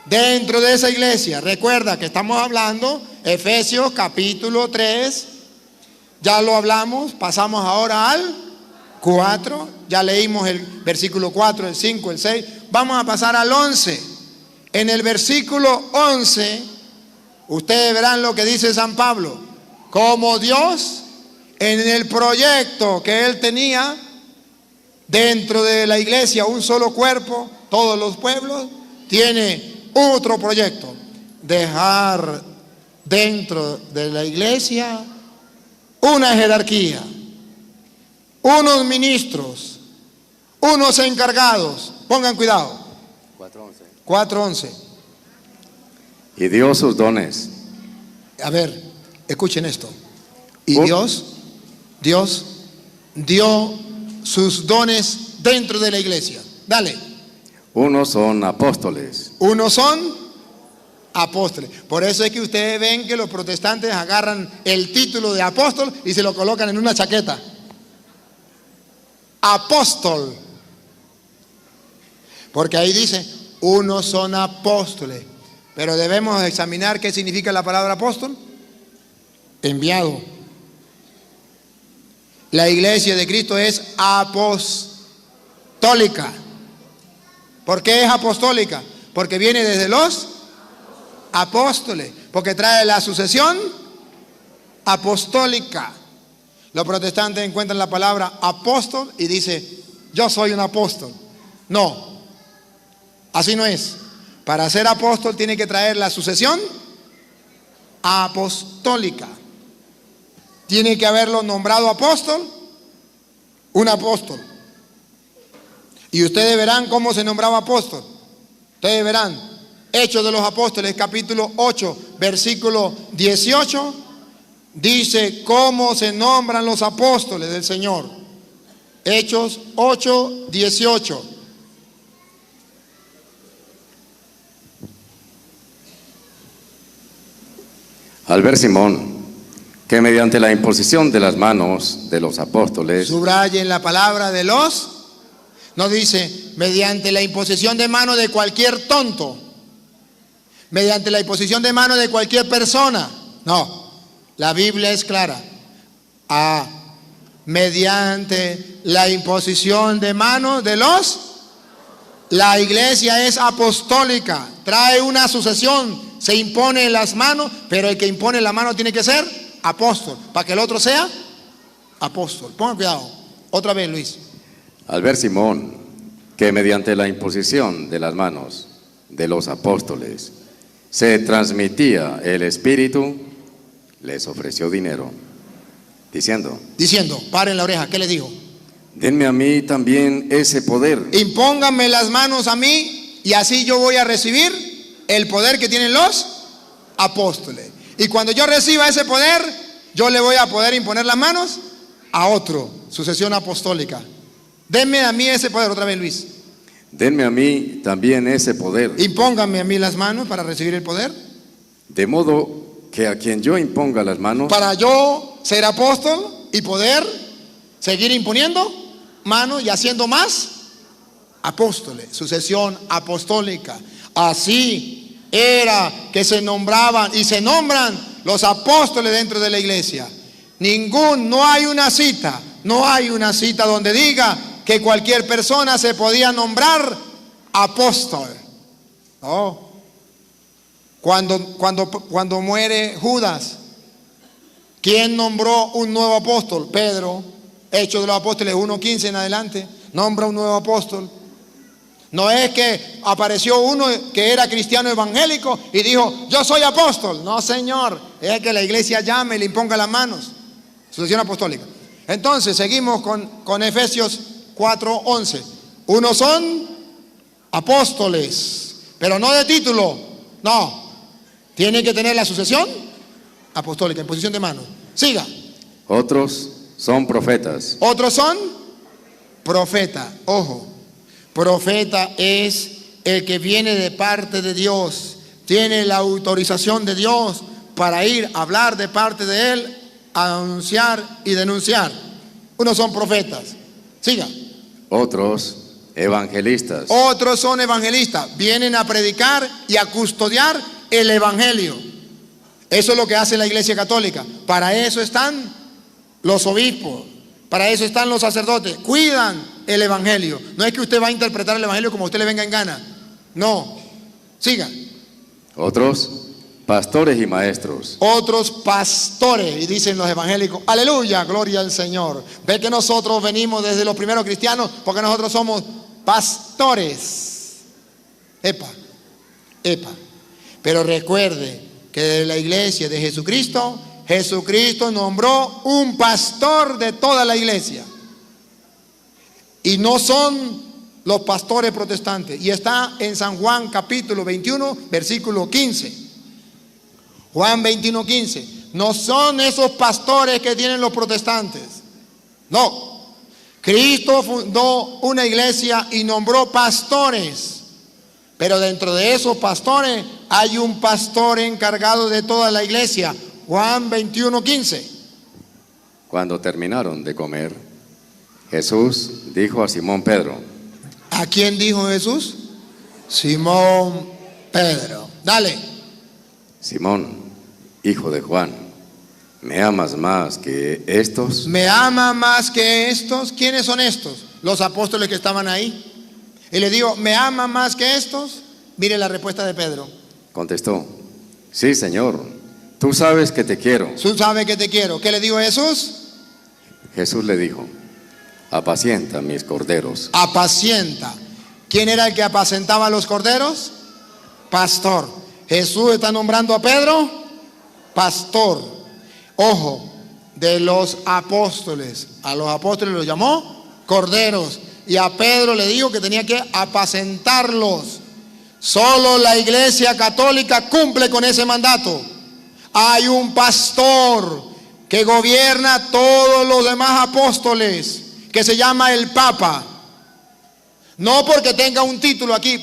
Dentro de esa iglesia, recuerda que estamos hablando, Efesios capítulo 3, ya lo hablamos, pasamos ahora al 4, ya leímos el versículo 4, el 5, el 6, vamos a pasar al 11. En el versículo 11, ustedes verán lo que dice San Pablo, como Dios, en el proyecto que él tenía, dentro de la iglesia, un solo cuerpo, todos los pueblos, tiene otro proyecto, dejar dentro de la iglesia una jerarquía, unos ministros, unos encargados. Pongan cuidado. 4:11. Y dio sus dones. A ver, escuchen esto. Y Dios dio sus dones dentro de la iglesia. Dale. Unos son apóstoles. Unos son apóstoles. Por eso es que ustedes ven que los protestantes agarran el título de apóstol y se lo colocan en una chaqueta. Apóstol. Porque ahí dice, unos son apóstoles. Pero debemos examinar qué significa la palabra apóstol. Enviado. La iglesia de Cristo es apostólica. ¿Por qué es apostólica? Porque viene desde los apóstoles. Porque trae la sucesión apostólica. Los protestantes encuentran la palabra apóstol y dice, yo soy un apóstol. No, así no es. Para ser apóstol tiene que traer la sucesión apostólica. Tiene que haberlo nombrado apóstol, un apóstol. Y ustedes verán cómo se nombraba apóstol. Ustedes verán, Hechos de los Apóstoles, capítulo 8, versículo 18, dice cómo se nombran los apóstoles del Señor. Hechos 8, 18. Al ver Simón que mediante la imposición de las manos de los apóstoles, subrayen la palabra de los, no dice mediante la imposición de mano de cualquier tonto, mediante la imposición de mano de cualquier persona, no, la Biblia es clara, mediante la imposición de manos de los, la iglesia es apostólica, trae una sucesión, se impone en las manos, pero el que impone la mano tiene que ser apóstol, para que el otro sea apóstol. Pongan cuidado, otra vez Luis. Al ver Simón que mediante la imposición de las manos de los apóstoles se transmitía el Espíritu, les ofreció dinero, diciendo, paren la oreja, ¿qué le dijo? Denme a mí también ese poder. Impónganme las manos a mí y así yo voy a recibir el poder que tienen los apóstoles. Y cuando yo reciba ese poder, yo le voy a poder imponer las manos a otro, sucesión apostólica. Denme a mí ese poder, otra vez Luis. Denme a mí también ese poder. Impónganme a mí las manos para recibir el poder. De modo que a quien yo imponga las manos, para yo ser apóstol y poder seguir imponiendo manos y haciendo más apóstoles, sucesión apostólica. Así era que se nombraban y se nombran los apóstoles dentro de la iglesia. No hay una cita donde diga que cualquier persona se podía nombrar apóstol. No. Cuando muere Judas, ¿quién nombró un nuevo apóstol? Pedro. Hechos de los Apóstoles 1:15 en adelante, nombra un nuevo apóstol. No es que apareció uno que era cristiano evangélico y dijo, yo soy apóstol. No, señor, es que la iglesia llame y le imponga las manos. Sucesión apostólica. Entonces, seguimos con Efesios 4:11. Unos son apóstoles, pero no de título. No, tienen que tener la sucesión apostólica, en posición de mano. Siga. Otros son profetas. Otros son profeta. Ojo, profeta es el que viene de parte de Dios, tiene la autorización de Dios para ir a hablar de parte de Él, a anunciar y denunciar. Unos son profetas. Siga. Otros evangelistas. Otros son evangelistas, vienen a predicar y a custodiar el evangelio. Eso es lo que hace la Iglesia Católica. Para eso están los obispos, para eso están los sacerdotes, cuidan el evangelio. No es que usted va a interpretar el evangelio como a usted le venga en gana. No. Siga. Otros pastores y maestros. Otros pastores, y dicen los evangélicos, aleluya, gloria al Señor. Ve que nosotros venimos desde los primeros cristianos porque nosotros somos pastores. Epa. Pero recuerde que de la iglesia de Jesucristo, Jesucristo nombró un pastor de toda la iglesia. Y no son los pastores protestantes. Y está en San Juan capítulo 21, versículo 15. Juan 21:15. No son esos pastores que tienen los protestantes. No. Cristo fundó una iglesia y nombró pastores. Pero dentro de esos pastores hay un pastor encargado de toda la iglesia. Juan 21:15. Cuando terminaron de comer, Jesús dijo a Simón Pedro. ¿A quién dijo Jesús? Simón Pedro. Dale. Simón, hijo de Juan, ¿me amas más que estos? ¿Me ama más que estos? ¿Quiénes son estos? Los apóstoles que estaban ahí. Y le digo, ¿me ama más que estos? Mire la respuesta de Pedro. Contestó, sí, Señor, tú sabes que te quiero. Tú sabes que te quiero. ¿Qué le dijo Jesús? Jesús le dijo, apacienta mis corderos. Apacienta. ¿Quién era el que apacentaba a los corderos? Pastor. Jesús está nombrando a Pedro pastor. Ojo, de los apóstoles. A los apóstoles los llamó corderos. Y a Pedro le dijo que tenía que apacentarlos. Solo la Iglesia Católica cumple con ese mandato. Hay un pastor que gobierna todos los demás apóstoles, que se llama el Papa. No porque tenga un título aquí,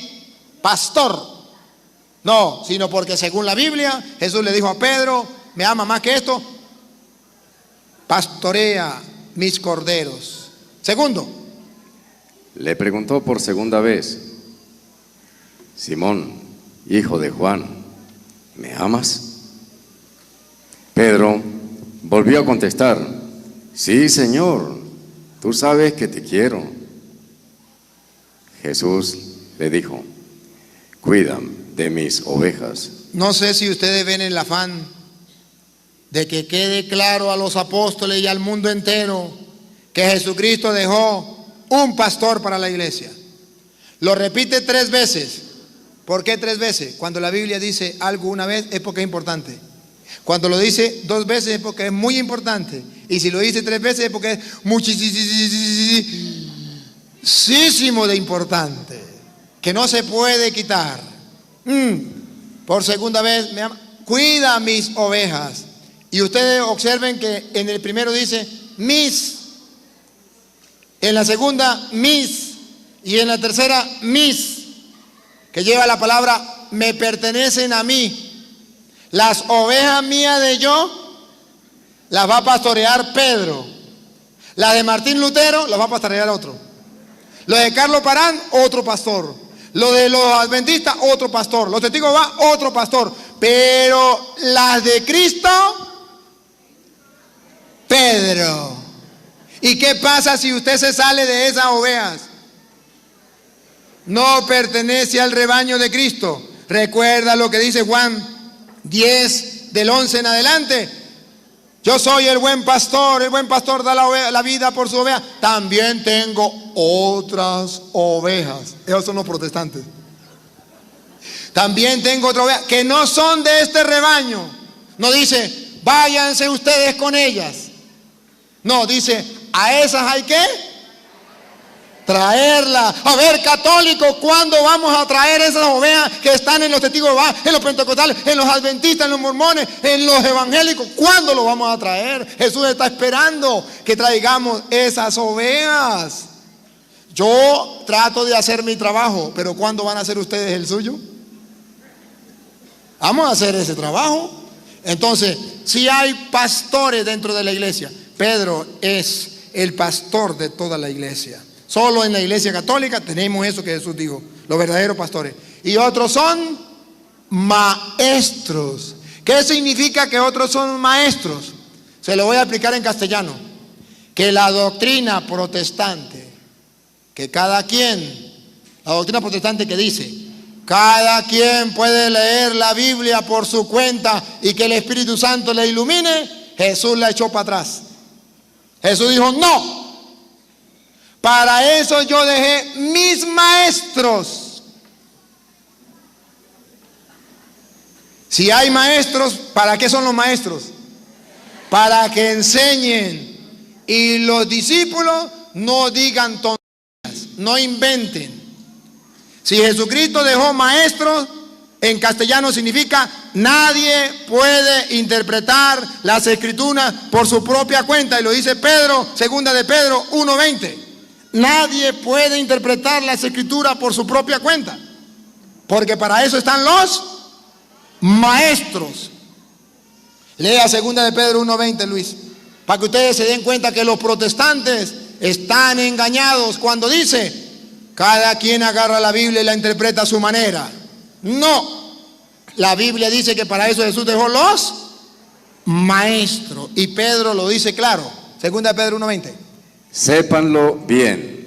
pastor. No, sino porque según la Biblia, Jesús le dijo a Pedro, ¿me ama más que esto? Pastorea mis corderos. Segundo. Le preguntó por segunda vez, Simón, hijo de Juan, ¿me amas? Pedro volvió a contestar, sí, Señor, tú sabes que te quiero. Jesús le dijo, cuida de mis ovejas. No sé si ustedes ven el afán de que quede claro a los apóstoles y al mundo entero que Jesucristo dejó un pastor para la iglesia. Lo repite 3 veces. ¿Por qué 3 veces? Cuando la Biblia dice algo una vez es porque es importante. Cuando lo dice 2 veces es porque es muy importante. Y si lo dice 3 veces es porque es muchísimo de importante, que no se puede quitar. Por segunda vez, cuida mis ovejas. Y ustedes observen que en el primero dice mis, en la segunda mis, y en la tercera mis, que lleva la palabra me pertenecen a mí. Las ovejas mías de yo las va a pastorear Pedro. Las de Martín Lutero las va a pastorear otro. Los de Carlos Parán, otro pastor. Los de los adventistas, otro pastor. Los testigos va, otro pastor. Pero las de Cristo, Pedro. ¿Y qué pasa si usted se sale de esas ovejas? No pertenece al rebaño de Cristo. Recuerda lo que dice Juan 10, del 11 en adelante. Yo soy el buen pastor da la vida por su oveja. También tengo otras ovejas. Esos son los protestantes. También tengo otras ovejas que no son de este rebaño. No dice, váyanse ustedes con ellas. No, dice, a esas hay que traerla. A ver, católicos, ¿cuándo vamos a traer esas ovejas que están en los testigos de Jehová, en los pentecostales, en los adventistas, en los mormones, en los evangélicos? ¿Cuándo lo vamos a traer? Jesús está esperando que traigamos esas ovejas. Yo trato de hacer mi trabajo, pero ¿cuándo van a hacer ustedes el suyo? Vamos a hacer ese trabajo. Entonces, si hay pastores dentro de la iglesia, Pedro es el pastor de toda la iglesia. Solo en la iglesia católica tenemos eso que Jesús dijo, los verdaderos pastores. Y otros son maestros. ¿Qué significa que otros son maestros? Se lo voy a explicar en castellano. Que la doctrina protestante, la doctrina protestante que dice, cada quien puede leer la Biblia por su cuenta y que el Espíritu Santo le ilumine, Jesús la echó para atrás. Jesús dijo, no. Para eso yo dejé mis maestros. Si hay maestros, ¿para qué son los maestros? Para que enseñen. Y los discípulos no digan tonterías, no inventen. Si Jesucristo dejó maestros, en castellano significa nadie puede interpretar las escrituras por su propia cuenta. Y lo dice Pedro, segunda de Pedro 1:20. Nadie puede interpretar las escrituras por su propia cuenta, porque para eso están los maestros. Lea segunda de Pedro 1:20, Luis, para que ustedes se den cuenta que los protestantes están engañados cuando dice, cada quien agarra la Biblia y la interpreta a su manera. No, la Biblia dice que para eso Jesús dejó los maestros, y Pedro lo dice claro, segunda de Pedro 1:20. Sépanlo bien.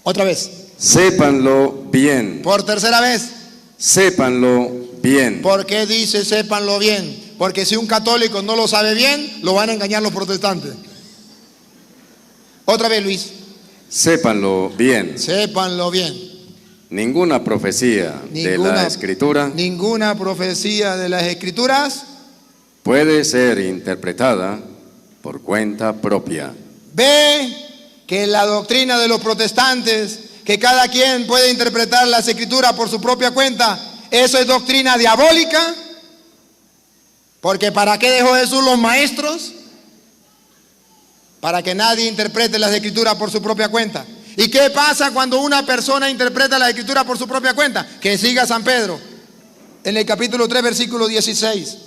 Otra vez. Sépanlo bien. Por tercera vez. Sépanlo bien. ¿Por qué dice sépanlo bien? Porque si un católico no lo sabe bien, lo van a engañar los protestantes. Otra vez, Luis. Sépanlo bien. Sépanlo bien. Ninguna profecía de la Escritura. Ninguna profecía de las Escrituras puede ser interpretada por cuenta propia. Ve que la doctrina de los protestantes, que cada quien puede interpretar las escrituras por su propia cuenta, eso es doctrina diabólica. Porque ¿para qué dejó Jesús los maestros? Para que nadie interprete las escrituras por su propia cuenta. ¿Y qué pasa cuando una persona interpreta la escritura por su propia cuenta? Que siga San Pedro en el capítulo 3, versículo 16.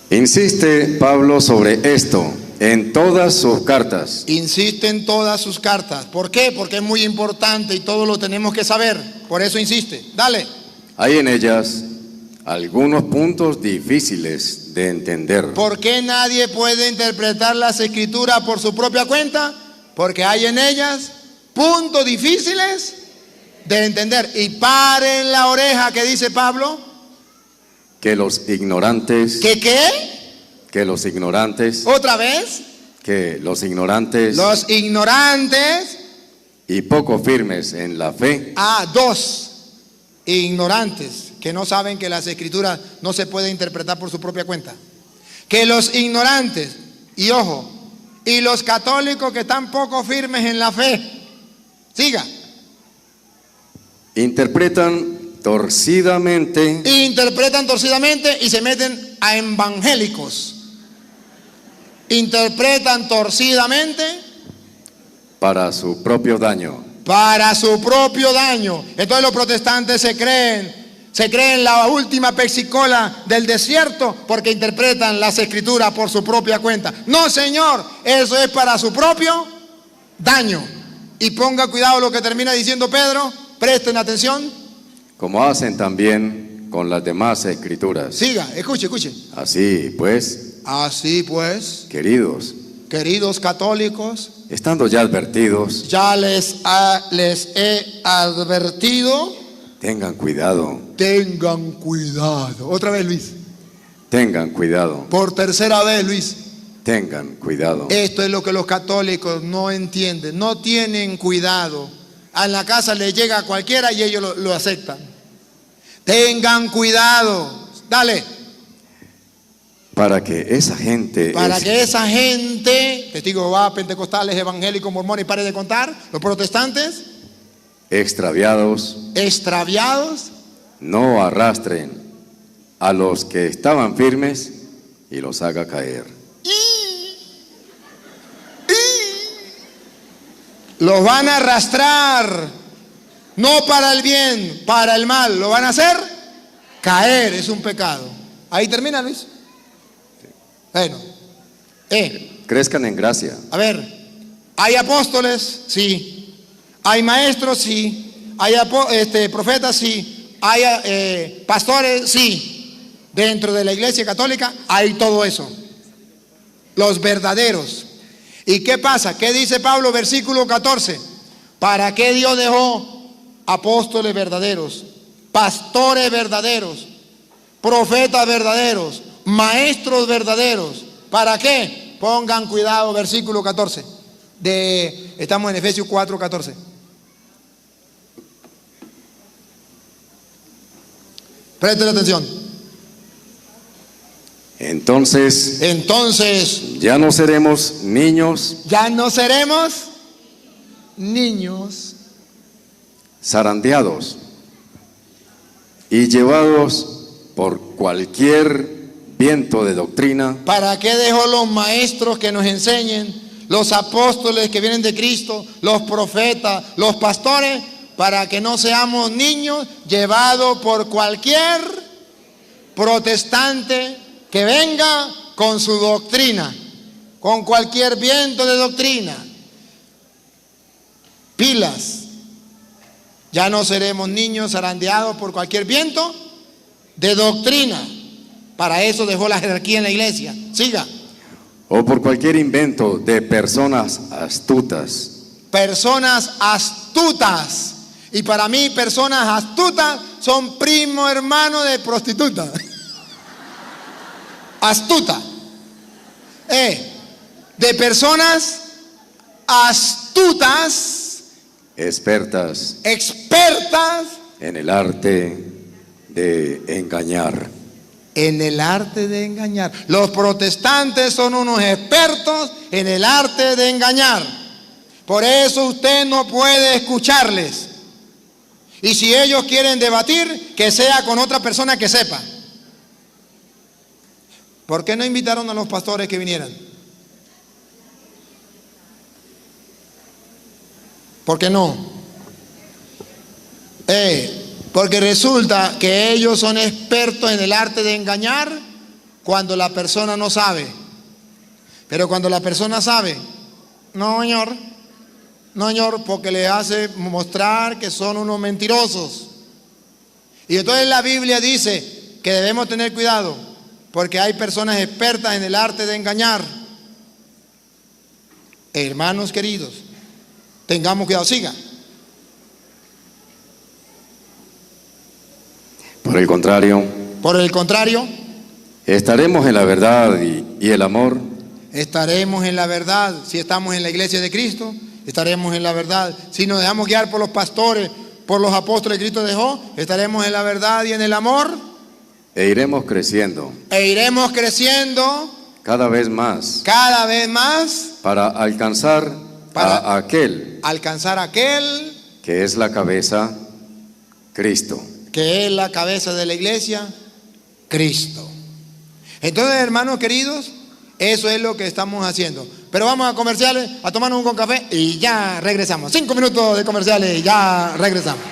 Insiste Pablo sobre esto en todas sus cartas. Insiste en todas sus cartas. ¿Por qué? Porque es muy importante y todo lo tenemos que saber. Por eso insiste. Dale. Hay en ellas algunos puntos difíciles de entender. ¿Por qué nadie puede interpretar las escrituras por su propia cuenta? Porque hay en ellas puntos difíciles de entender. Y paren la oreja, ¿qué dice Pablo? Que los ignorantes. ¿Qué qué? Que los ignorantes. ¿Otra vez? Que los ignorantes. Los ignorantes. Y poco firmes en la fe. Dos. Ignorantes, que no saben que las escrituras no se pueden interpretar por su propia cuenta. Que los ignorantes, y ojo, y los católicos que están poco firmes en la fe. Siga. Interpretan torcidamente y se meten a evangélicos. Interpretan torcidamente para su propio daño. Para su propio daño. Entonces los protestantes se creen la última pexicola del desierto porque interpretan las escrituras por su propia cuenta. No, señor, eso es para su propio daño. Y ponga cuidado lo que termina diciendo Pedro, presten atención. Como hacen también con las demás escrituras. Siga, escuche. Así pues, queridos católicos, estando ya advertidos, ya les he advertido Tengan cuidado. Tengan cuidado. Otra vez, Luis. Tengan cuidado. Por tercera vez, Luis. Tengan cuidado. Esto es lo que los católicos no entienden. No tienen cuidado. A la casa le llega a cualquiera y ellos lo aceptan. Tengan cuidado. Dale. Para que esa gente... Testigos de Jehová, pentecostales, evangélicos, mormones, y pare de contar, los protestantes, extraviados, no arrastren a los que estaban firmes y los haga caer. Los van a arrastrar, no para el bien, para el mal. Lo van a hacer caer, es un pecado. Ahí termina, Luis. Bueno, crezcan en gracia. A ver, ¿hay apóstoles? Sí. ¿Hay maestros? Sí. ¿Hay profetas? Sí. ¿Hay pastores? Sí. Dentro de la Iglesia Católica hay todo eso. Los verdaderos. ¿Y qué pasa? ¿Qué dice Pablo, versículo 14? ¿Para qué Dios dejó apóstoles verdaderos, pastores verdaderos, profetas verdaderos, maestros verdaderos? ¿Para qué? Pongan cuidado, versículo 14. Estamos en Efesios 4, 14. Presten atención. Entonces, ya no seremos niños. Ya no seremos niños. Zarandeados y llevados por cualquier viento de doctrina. ¿Para qué dejó los maestros que nos enseñen? Los apóstoles que vienen de Cristo, los profetas, los pastores, para que no seamos niños llevados por cualquier protestante que venga con su doctrina, con cualquier viento de doctrina. Pilas. Ya no seremos niños zarandeados por cualquier viento de doctrina. Para eso dejó la jerarquía en la iglesia. Siga. O por cualquier invento de personas astutas. Personas astutas. Y para mí, personas astutas son primo hermano de prostituta. Astuta. De personas astutas. Expertas en el arte de engañar. En el arte de engañar. Los protestantes son unos expertos en el arte de engañar. Por eso usted no puede escucarles. Y si ellos quieren debatir, que sea con otra persona que sepa. ¿Por qué no invitaron a los pastores que vinieran? ¿Por qué no? Porque resulta que ellos son expertos en el arte de engañar cuando la persona no sabe. Pero cuando la persona sabe, no, señor, porque le hace mostrar que son unos mentirosos. Y entonces la Biblia dice que debemos tener cuidado, porque hay personas expertas en el arte de engañar. Hermanos queridos, tengamos cuidado, siga. Por el contrario, estaremos en la verdad y el amor. Estaremos en la verdad. Si estamos en la iglesia de Cristo, estaremos en la verdad. Si nos dejamos guiar por los pastores, por los apóstoles que Cristo dejó, estaremos en la verdad y en el amor. E iremos creciendo. Cada vez más. Para alcanzar a aquel que es la cabeza, Cristo. Que es la cabeza de la iglesia, Cristo. Entonces, hermanos queridos, eso es lo que estamos haciendo. Pero vamos a comerciales, a tomarnos un con café y ya regresamos. 5 minutos de comerciales y ya regresamos.